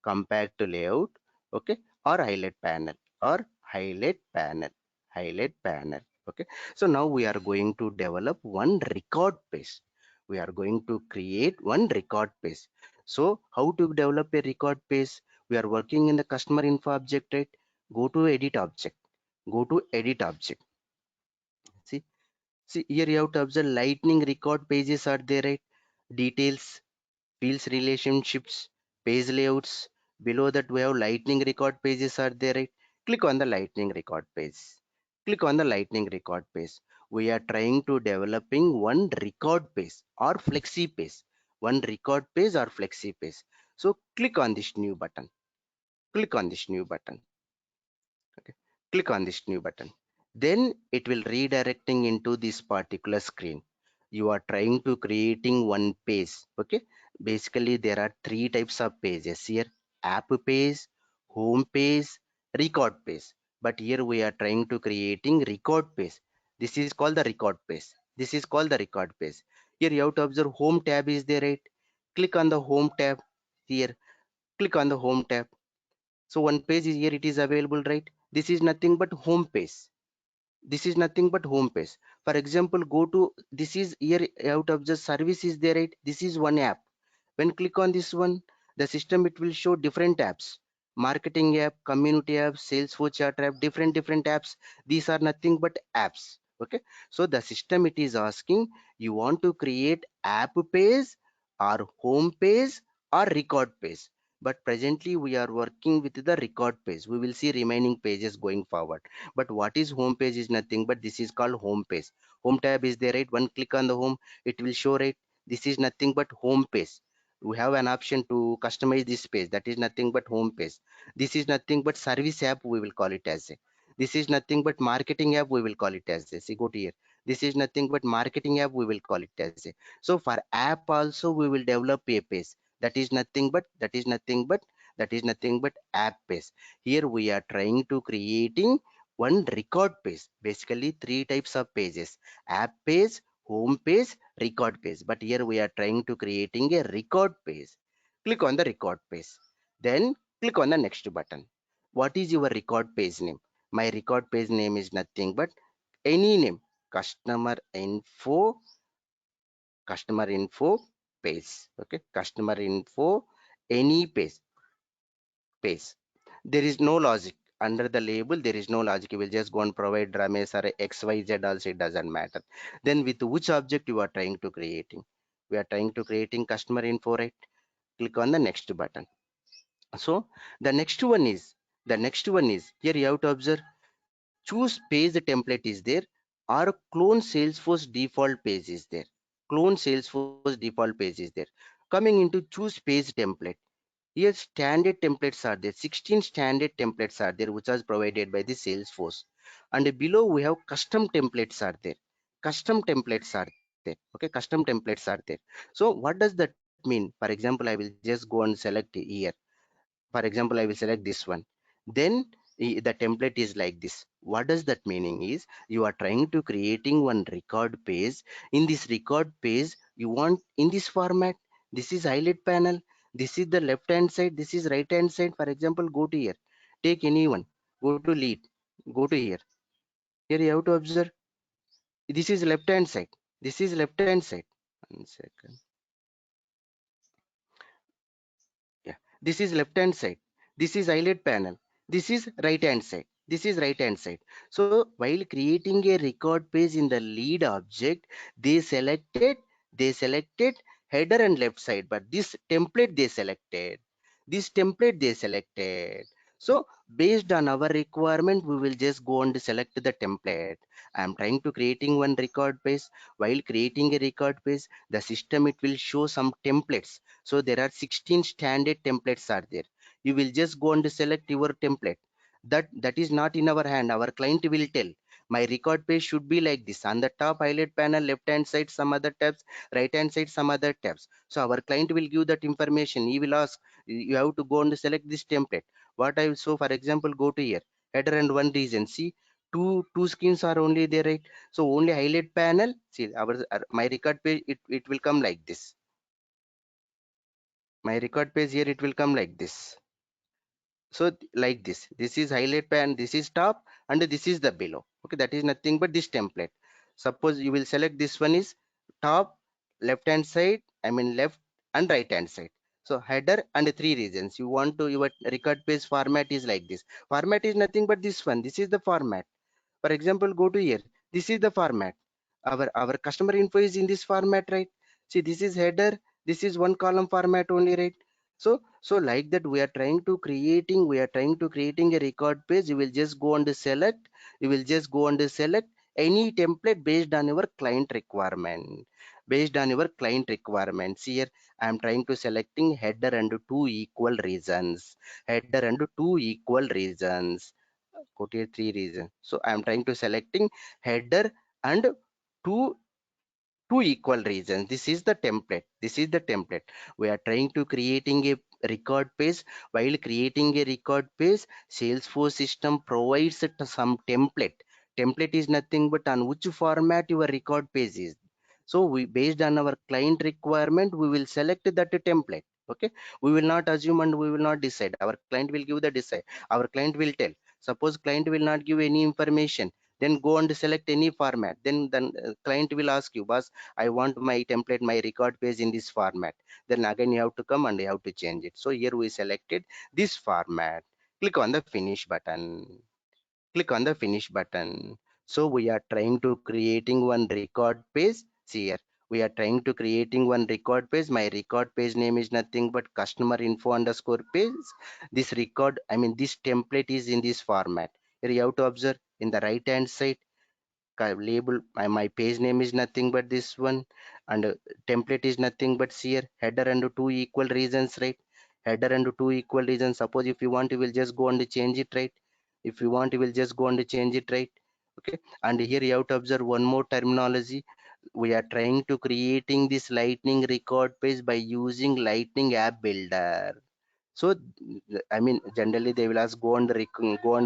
compact layout. Okay, or highlight panel, or highlight panel, highlight panel. Okay, so now we are going to develop one record page. We are going to create one record page. So how to develop a record page? We are working in the customer info object, right? Go to edit object, go to edit object. See, see here you have to observe lightning record pages are there, right? Details, fields, relationships, page layouts. Below that we have lightning record pages are there, right? Click on the lightning record page. Click on the lightning record page. We are trying to developing one record page or flexi page. One record page or flexi page. So click on this new button. Click on this new button. Okay. Click on this new button. Then it will redirecting into this particular screen. You are trying to creating one page. Okay, basically there are three types of pages here: app page, home page, record page. But here we are trying to creating record page. This is called the record page. This is called the record page. Here you have to observe home tab is there, right? Click on the home tab here. Click on the home tab. So one page is here, it is available, right? This is nothing but home page. This is nothing but home page. For example, go to, this is here out of the service is there, right? This is one app. When click on this one, the system, it will show different apps: marketing app, community app, Salesforce charter app, different apps. These are nothing but apps. Okay, so the system, it is asking, you want to create app page or home page or record page. But presently we are working with the record page. We will see remaining pages going forward. But what is home page is nothing but this is called home page. Home tab is there, right? One click on the home, it will show, right? This is nothing but home page. We have an option to customize this page. That is nothing but home page. This is nothing but service app, we will call it as a. This is nothing but marketing app, we will call it as a. See, go to here. This is nothing but marketing app, we will call it as a. So for app also we will develop a page. That is nothing but, that is nothing but app page. Here we are trying to creating one record page. Basically three types of pages: app page, home page, record page. But here we are trying to creating a record page. Click on the record page. Then click on the next button. What is your record page name? My record page name is nothing but any name: customer info, customer info page. Okay, customer info, any page. There is no logic. under the label there is no logic. You will just go and provide Ramesh or XYZ also, it doesn't matter. Then with which object you are trying to creating? We are trying to creating customer info, right? Click on the next button. So the next one is here you have to observe, choose page template is there, or clone Salesforce default page is there. Clone Salesforce default page is there. Coming into choose page template. Here standard templates are there. 16 standard templates are there, which are provided by the Salesforce. And below we have custom templates are there. Custom templates are there. Okay, custom templates are there. So what does that mean? For example, I will just go and select here. For example, I will select this one. Then the template is like this. What does that meaning is, you are trying to creating one record page. In this record page you want in this format. This is highlight panel, this is the left hand side, this is right hand side. For example, go to here, take anyone, go to lead, go to here. Here you have to observe, this is left hand side, this is left hand side. 1 second. Yeah, this is left hand side, this is highlight panel, this is right hand side, this is right hand side. So while creating a record page in the lead object, they selected header and left side, but this template they selected. So based on our requirement, we will just go and select the template. I am trying to creating one record page. While creating a record page, the system it will show some templates. So there are 16 standard templates are there. You will just go and select your template. That is not in our hand. Our client will tell, my record page should be like this. On the top highlight panel, left hand side some other tabs, right hand side some other tabs. So our client will give that information. He will ask, you have to go and select this template. What I will show, for example, go to here, header and one region. See, two screens are only there, right? So only highlight panel. See, my record page, it will come like this. My record page here, it will come like this. So like this is highlight pan, this is top, and this is the below. Okay, that is nothing but this template. Suppose you will select this one is top, left hand side, I mean left and right hand side. So header and three regions. You want to, your record page format is like this. Format is nothing but this one. This is the format. For example, go to here, this is the format. Our customer info is in this format, right? See, this is header, this is one column format only, right? So like that, we are trying to creating a record page. You will just go and select any template based on your client requirement. Here I am trying to selecting header and two equal regions. Go to three regions. So I am trying to selecting header and two equal regions. This is the template. We are trying to creating a record page. While creating a record page, Salesforce system provides some template is nothing but on which format your record page is. So we, based on our client requirement, we will select that template. Okay, we will not assume and we will not decide. Our client will give the decide. Our client will tell. Suppose client will not give any information, then go and select any format. Then client will ask you, boss, I want my template, my record page in this format. Then again you have to come and you have to change it. So here we selected this format. Click on the finish button. So we are trying to creating one record page. See here, we are trying to creating one record page. My record page name is nothing but customer info underscore page. This record, I mean this template is in this format. Here you have to observe in the right hand side, label, my page name is nothing but this one, and template is nothing but here header and two equal regions, right? Header and two equal regions. Suppose if you want, you will just go and change it, right? If you want, you will just go and change it, right? Okay, and here you have to observe one more terminology. We are trying to creating this lightning record page by using lightning app builder. So I mean generally they will ask, go and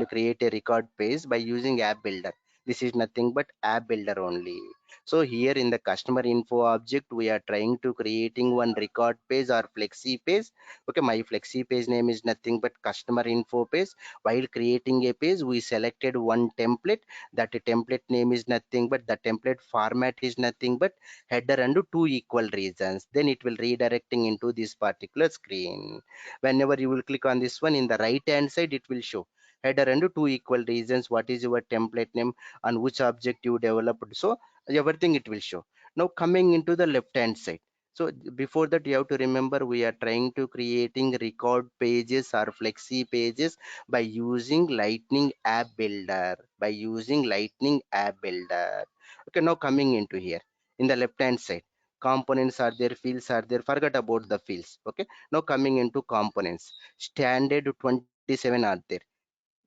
create a record page by using app builder. This is nothing but app builder only. So here in the customer info object, we are trying to creating one record page or flexi page. Okay, my flexi page name is nothing but customer info page. While creating a page, we selected one template. That template name is nothing but, the template format is nothing but header and two equal regions. Then it will redirecting into this particular screen. Whenever you will click on this one, in the right hand side it will show header and two equal reasons, what is your template name and which object you developed. So everything it will show. Now coming into the left hand side, so before that you have to remember we are trying to creating record pages or flexi pages by using lightning app builder, by using lightning app builder. Okay, now coming into here in the left hand side, components are there, fields are there, forget about the fields. Okay, now coming into components, standard 27 are there,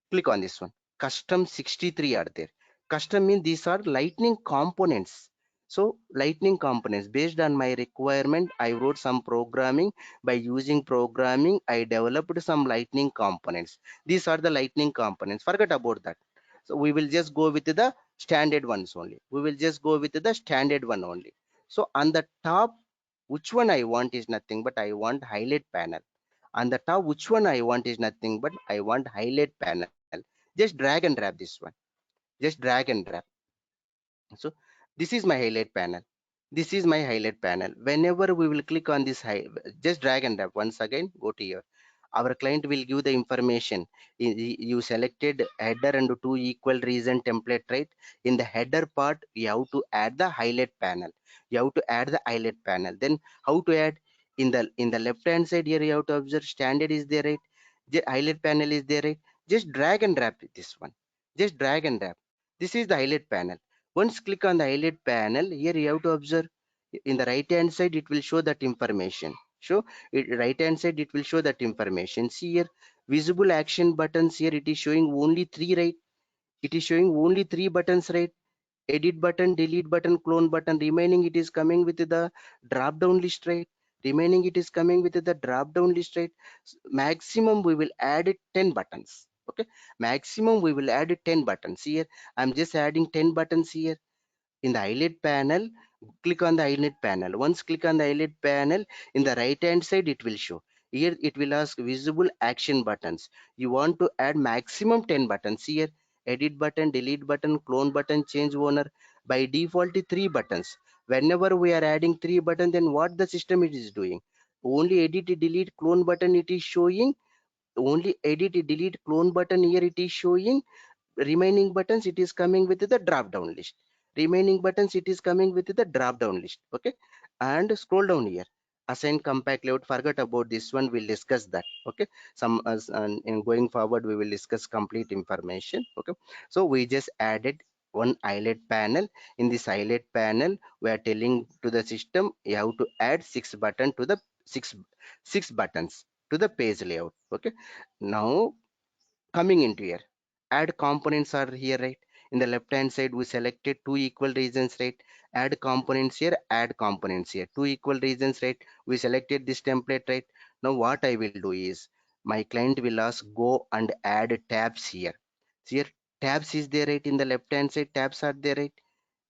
click on this one. Custom 63 are there. Custom means these are lightning components. So lightning components based on my requirement, I wrote some programming. By using programming, I developed some lightning components. These are the lightning components, forget about that. So we will just go with the standard ones only, we will just go with the standard one only. So on the top, which one I want is nothing but I want highlight panel. On the top, which one I want is nothing but I want highlight panel. Just drag and drop this one, just drag and drop. So this is my highlight panel, this is my highlight panel. Whenever we will click on this just drag and drop. Once again, go to here, our client will give the information. You selected header and two equal reason template, right? In the header part you have to add the highlight panel, you have to add the highlight panel. Then how to add? In the left hand side here you have to observe standard is there, right? The highlight panel is there, right? Just drag and drop this one, just drag and drop. This is the highlight panel. Once click on the highlight panel, here you have to observe in the right hand side it will show that information. Show right hand side it will show that information. See here, visible action buttons, here it is showing only three, right? It is showing only three buttons, right? Edit button, delete button, clone button. Remaining it is coming with the drop down list, right? Remaining it is coming with the drop down list, right? Maximum we will add 10 buttons. Okay, maximum we will add 10 buttons. Here I'm just adding 10 buttons here. In the highlight panel, click on the highlight panel. Once click on the highlight panel, in the right hand side it will show. Here it will ask visible action buttons. You want to add maximum 10 buttons. Here edit button, delete button, clone button, change owner. By default 3 buttons. Whenever we are adding 3 buttons, then what the system it is doing? Only edit, delete, clone button it is showing. Only edit, delete, clone button here it is showing. Remaining buttons it is coming with the drop down list. Remaining buttons it is coming with the drop down list. Okay, and scroll down here, assign compact layout, forget about this one, we'll discuss that. Okay, some as in going forward we will discuss complete information. Okay, so we just added one highlight panel. In this highlight panel we are telling to the system you have to add six six buttons to the page layout. Okay, now coming into here, add components are here, right? In the left hand side we selected two equal regions, right? Add components here, add components here, two equal regions, right? We selected this template, right? Now what I will do is my client will ask go and add tabs here. See here, tabs is there, right? In the left hand side tabs are there, right?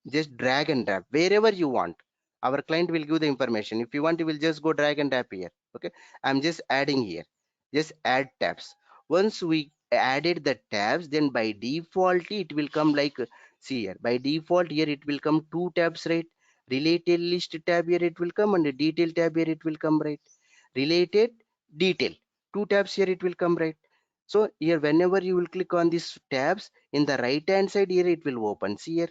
Just drag and drop wherever you want. Our client will give the information. If you want, you will just go drag and drop here. Okay, I'm just adding here, just add tabs. Once we added the tabs, then by default it will come like see here, by default here it will come two tabs, right? Related list tab here it will come, and the detail tab here it will come, right? Related, detail, two tabs here it will come, right? So here whenever you will click on these tabs, in the right hand side here it will open. See here,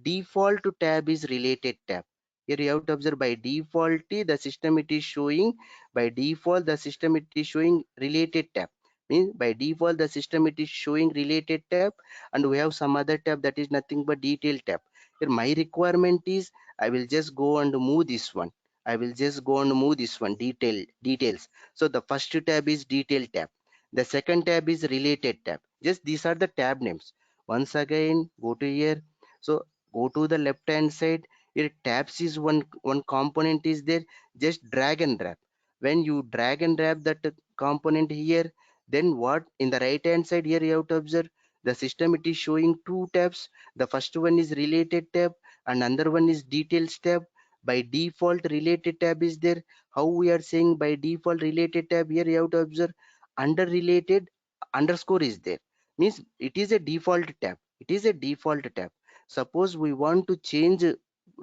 default tab is related tab. Here you have to observe by default the system it is showing, by default the system it is showing related tab. Means by default the system it is showing related tab, and we have some other tab that is nothing but detail tab. Here my requirement is I will just go and move this one. I will just go and move this one, details. So the first tab is detail tab. The second tab is related tab. Just these are the tab names. Once again, go to here. So go to the left hand side. Here tabs is one component is there. Just drag and drop. When you drag and drop that component here, then what in the right hand side here you have to observe the system it is showing two tabs. The first one is related tab and another one is details tab. By default related tab is there. How we are saying by default related tab, here you have to observe under related underscore is there, means it is a default tab, it is a default tab. Suppose we want to change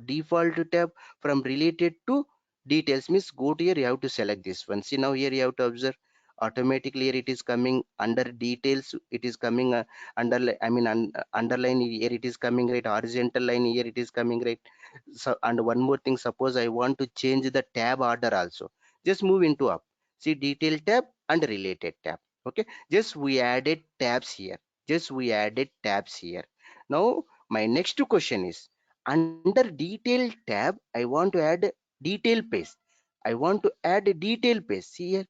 default tab from related to details, means go to here, you have to select this one. See now here you have to observe Automatically here it is coming under details, it is coming underline here it is coming, right? Horizontal line here it is coming, right? So, and one more thing, suppose I want to change the tab order also, just move into up, see detail tab and related tab. Okay, just we added tabs here, just we added tabs here. Now my next question is, under detail tab I want to add detail page, I want to add a detail page. See here,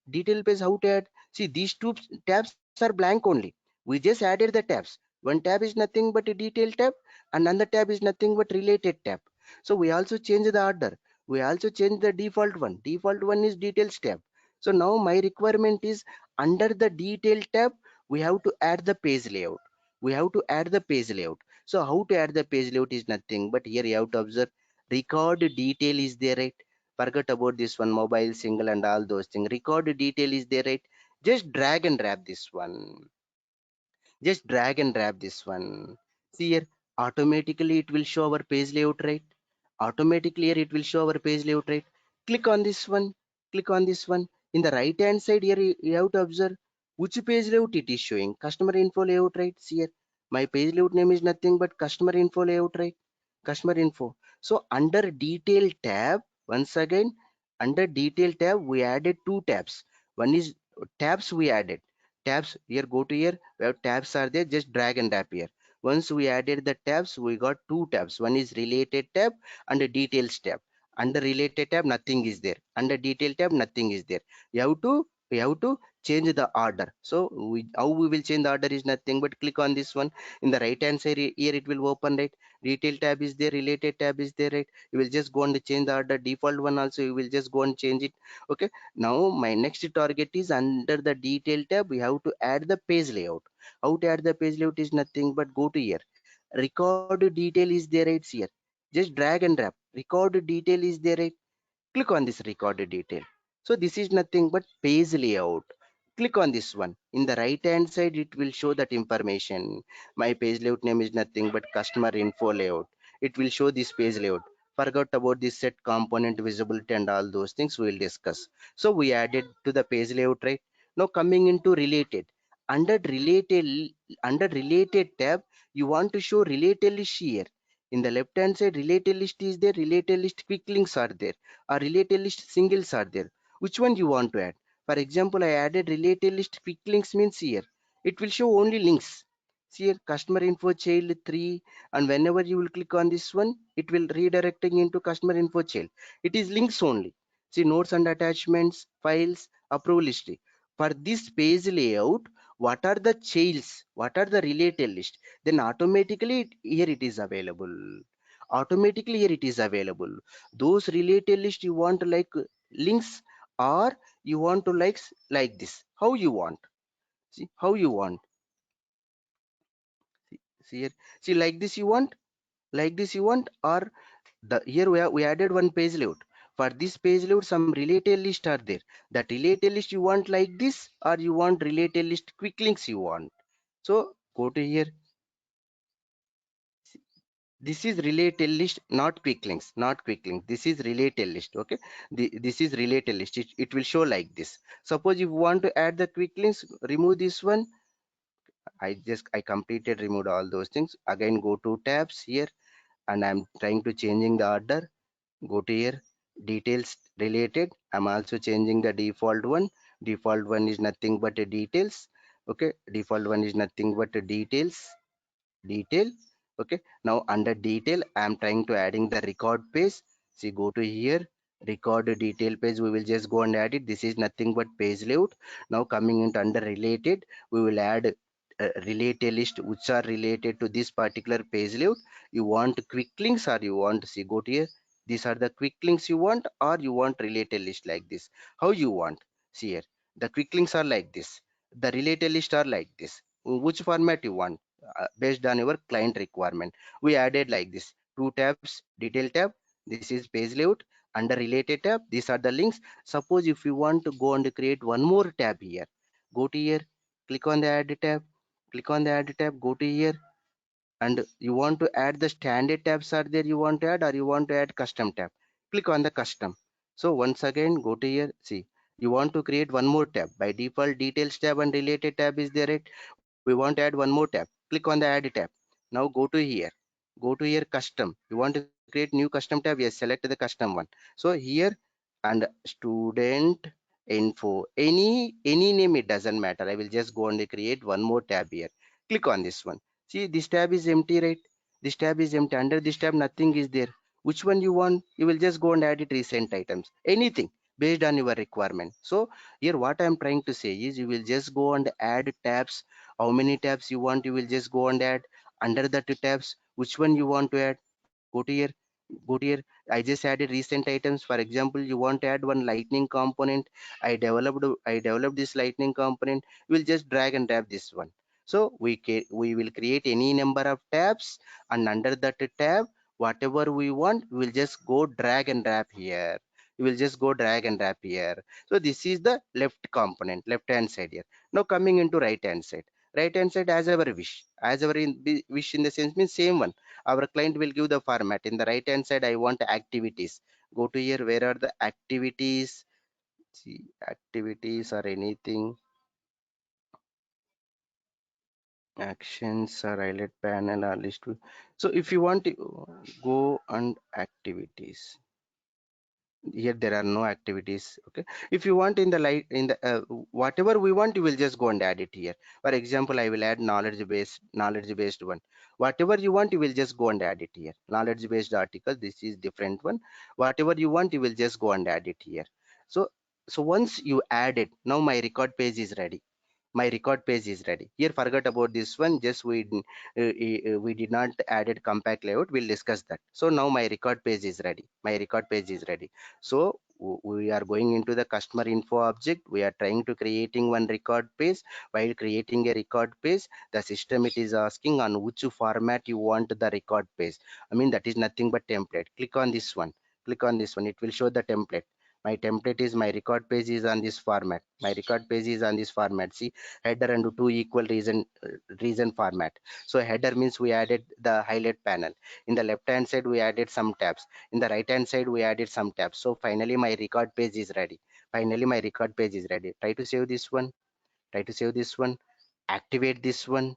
detail page, how to add? See, these two tabs are blank only. We just added the tabs. One tab is nothing but a detail tab, and another tab is nothing but related tab. So we also change the order. We also change the default one. Default one is details tab. So now my requirement is, under the detail tab, we have to add the page layout. We have to add the page layout. So how to add the page layout is nothing but here you have to observe record detail is there, right? Forget about this one, mobile single and all those things. Record detail is there, right? Just drag and drop this one, just drag and drop this one. See here, automatically it will show our page layout, right? Automatically here it will show our page layout, right? Click on this one, click on this one. In the right hand side here you have to observe which page layout it is showing. Customer info layout, right? See here, my page layout name is nothing but customer info layout, right? Customer info. So under detail tab, once again, under detail tab we added two tabs. One is tabs, we added tabs here. Go to here where tabs are there, just drag and drop here. Once we added the tabs, we got two tabs. One is related tab and a details tab. Under related tab nothing is there, under detail tab nothing is there. You have to change the order. So how we will change the order is nothing but click on this one. In the right hand side here it will open, right? Detail tab is there, related tab is there, right? You will just go and change the order. Default one also you will just go and change it. Okay, now my next target is, under the detail tab we have to add the page layout. How to add the page layout is nothing but go to here, record detail is there, right? Here just drag and drop, record detail is there, right? Click on this record detail. So this is nothing but page layout. Click on this one. In the right hand side it will show that information. My page layout name is nothing but customer info layout. It will show this page layout. Forgot about this set component visibility and all those things we will discuss. So we added to the page layout, right? Now coming into related, under related, under related tab you want to show related list here. In the left hand side related list is there, related list quick links are there, or related list singles are there. Which one you want to add? For example, I added related list quick links, means here it will show only links. See here, customer info child 3, and whenever you will click on this one it will redirecting into customer info child. It is links only. See, notes and attachments, files, approval history. For this page layout, what are the childs, what are the related list, then automatically here it is available. Automatically here it is available. Those related list you want like links, or you want to like this, how you want. See how you want. See here, see like this you want, like this you want, or the here we added one page layout. For this page layout some related list are there. That related list you want like this, or you want related list quick links you want. So go to here. This is related list, not quick links, not quick link. This is related list. Okay, this is related list. It will show like this. Suppose if you want to add the quick links, remove this one. I completed removed all those things. Again go to tabs here, and I'm trying to changing the order. Go to here, details related. I'm also changing the default one. Default one is nothing but a details. Okay, default one is nothing but a details, detail. Okay, now under detail I am trying to adding the record page. See, go to here, record detail page, we will just go and add it. This is nothing but page layout. Now coming into under related, we will add related list which are related to this particular page layout. You want quick links, or you want, see, go to here, these are the quick links you want, or you want related list like this, how you want. See here, the quick links are like this, the related list are like this. Which format you want, based on your client requirement. We added like this, two tabs, detail tab, this is page layout. Under related tab, these are the links. Suppose if you want to go and create one more tab here, go to here, click on the add tab, click on the add tab, go to here, and you want to add the standard tabs are there, you want to add, or you want to add custom tab, click on the custom. So once again go to here, see, You want to create one more tab. By default, details tab and related tab is there, right? We want to add one more tab. Click on the add tab. Now go to here. Go to here custom. You want to create new custom tab? Yes, select the custom one. So here and student info, any name, it doesn't matter. I will just go and create one more tab here. Click on this one. See, this tab is empty, right? This tab is empty. Under this tab, nothing is there. Which one you want? You will just go and add it recent items. Anything based on your requirement. So here what I'm trying to say is you will just go and add tabs. How many tabs you want, you will just go and add. Under that tabs, which one you want to add, go to here, go to here. I just added recent items. For example, you want to add one lightning component. I developed this lightning component. You will just drag and drop this one. So we will create any number of tabs, and under that tab, whatever we want, we will just go drag and drop here. You will just go drag and drop here. So this is the left component, left hand side here. Now coming into right hand side. Right hand side as our wish. As our wish in the sense means same one. Our client will give the format. In the right hand side, I want activities. Go to here. Where are the activities? See, activities or anything. Actions or highlight panel or list. So if you want to go and activities, here there are no activities. Okay, if you want in the light in the whatever we want, you will just go and add it here. For example, I will add knowledge based one. Whatever you want, you will just go and add it here. Knowledge based article, this is different one. Whatever you want, you will just go and add it here. So so once you add it, now my record page is ready. My record page is ready. Here forget about this one, just we did not added compact layout. We'll discuss that. So now my record page is ready. My record page is ready. So we are going into the customer info object. We are trying to creating one record page. While creating a record page, the system it is asking on which format you want the record page. I mean, that is nothing but template. Click on this one. Click on this one, it will show the template. My template is my record page is on this format. My record page is on this format. See, header and two equal reason format. So header means we added the highlight panel. In the left hand side, we added some tabs. In the right hand side, we added some tabs. So finally my record page is ready. Finally my record page is ready. Try to save this one. Try to save this one. Activate this one.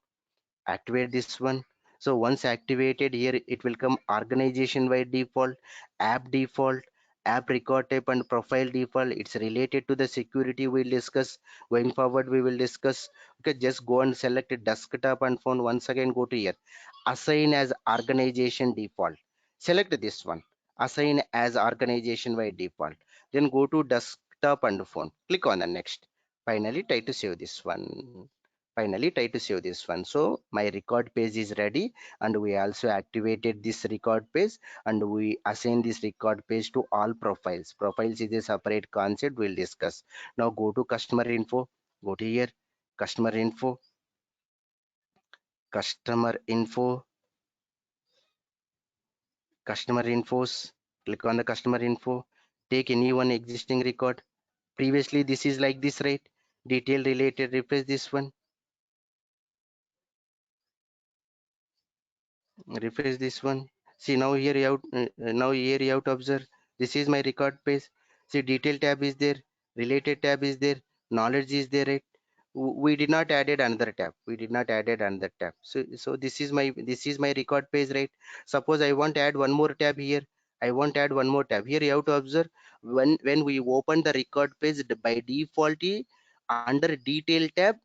Activate this one. So once activated, here it will come organization by default, app default, app record type and profile default. It's related to the security. We'll discuss going forward. We will discuss. Okay, just go and select desktop and phone. Once again, go to here, assign as organization default. Select this one, assign as organization by default. Then go to desktop and phone. Click on the next. Finally, try to save this one. Finally, try to save this one. So my record page is ready, and we also activated this record page, and we assign this record page to all profiles. Profiles is a separate concept, we'll discuss. Now go to customer info. Go to here, customer info, customer info, customer infos. Click on the customer info. Take any one existing record. Previously this is like this, right? Detail related, refresh this one. Refresh this one. See, now here you have now here you have to observe, this is my record page. See, detail tab is there, related tab is there, knowledge is there, right? We did not added another tab. We did not added another tab. So this is my record page, right? Suppose I want to add one more tab here. I want to add one more tab here. You have to observe, when we open the record page, by default under detail tab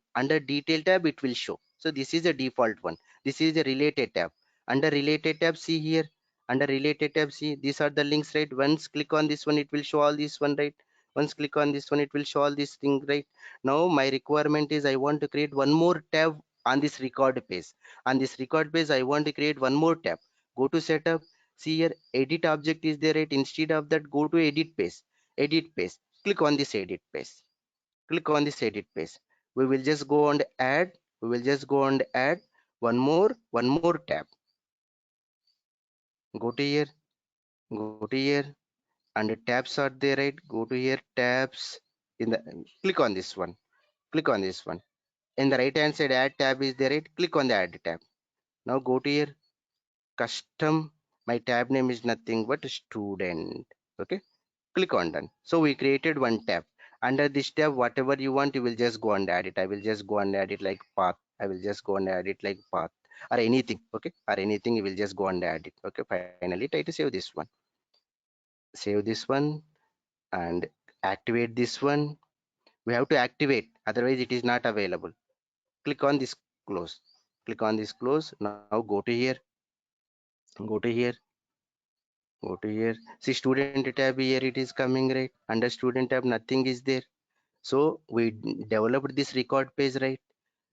it will show. So this is a default one. This is a related tab. Under related tab, see here, under related tab, see, these are the links, right? Once click on this one, it will show all this one, right? Once click on this one, it will show all these things, right? Now my requirement is I want to create one more tab on this record page. On this record page, I want to create one more tab. Go to setup. See here, edit object is there, right? Instead of that, go to edit page. Edit page. Click on this edit page. Click on this edit page. We will just go and add. We will just go and add one more tab. Go to here. Go to here, and the tabs are there, right? Go to here, tabs. In the click on this one. Click on this one. In the right hand side, add tab is there, right? Click on the add tab. Now go to here, custom. My tab name is nothing but student. Okay, click on done. So we created one tab. Under this tab, whatever you want, you will just go and add it. I will just go and add it like path. I will just go and add it like path or anything. Okay, or anything, you will just go and add it. Okay, finally try to save this one. Save this one and activate this one. We have to activate, otherwise it is not available. Click on this close. Click on this close. Now go to here. Go to here. Go to here. See student tab, here it is coming, right? Under student tab, nothing is there. So we developed this record page, right?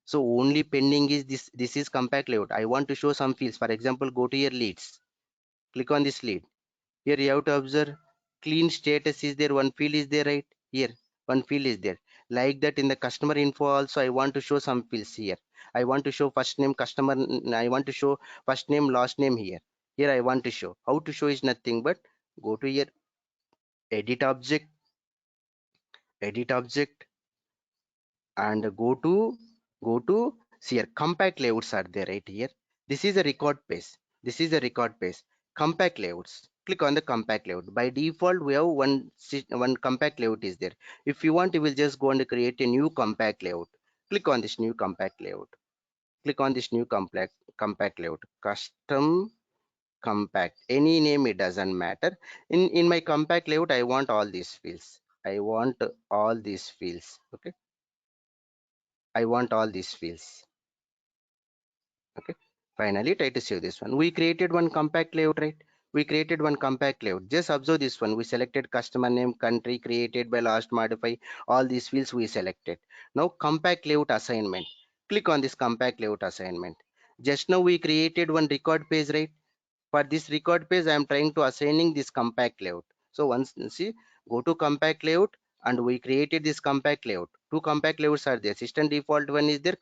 So only pending is this. This is compact layout. I want to show some fields. For example, go to your leads. Click on this lead. Here you have to observe clean status is there. One field is there, right? Here one field is there. Like that in the customer info also, I want to show some fields here. I want to show first name customer. I want to show first name, last name here. Here I want to show. How to show is nothing but go to here, edit object, edit object, and go to see here, compact layouts are there right here. This is a record page. This is a record page. Compact layouts. Click on the compact layout. By default, we have one compact layout is there. If you want, you will just go and create a new compact layout. Click on this new compact layout. Click on this new compact layout. Custom compact. Any name, it doesn't matter. In my compact layout, I want all these fields. I want all these fields. Okay. I want all these fields. Okay, finally try to save this one. We created one compact layout, right? We created one compact layout. Just observe this one. We selected customer name, country, created by, last modify, all these fields we selected. Now compact layout assignment. Click on this compact layout assignment. Just now we created one record page, right? For this record page, I am trying to assigning this compact layout. So once see, go to compact layout, and we created this compact layout. Two compact layouts are there. System default one is there,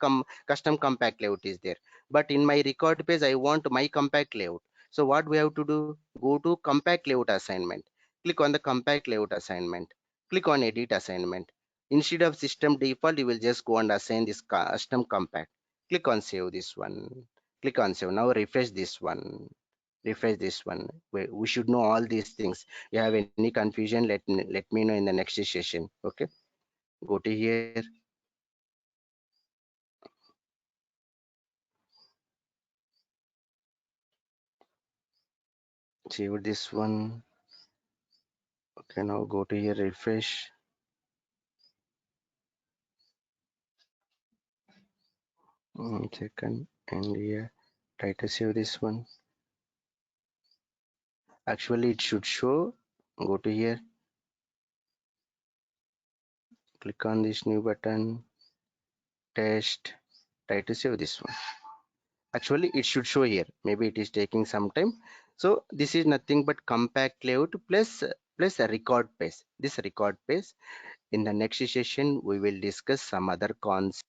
custom compact layout is there. But in my record page, I want my compact layout. So what we have to do? Go to compact layout assignment. Click on the compact layout assignment. Click on edit assignment. Instead of system default, you will just go and assign this custom compact. Click on save this one. Click on save. Now refresh this one. Refresh this one. We should know all these things. You have any confusion, let me know in the next session. Okay, go to here, save this one. Okay, now go to here, refresh. Second, and here try to save this one. Actually it should show. Go to here, click on this new button, test, try to save this one. Actually it should show here. Maybe it is taking some time. So this is nothing but compact layout plus a record page. This record page, in the next session we will discuss some other concepts.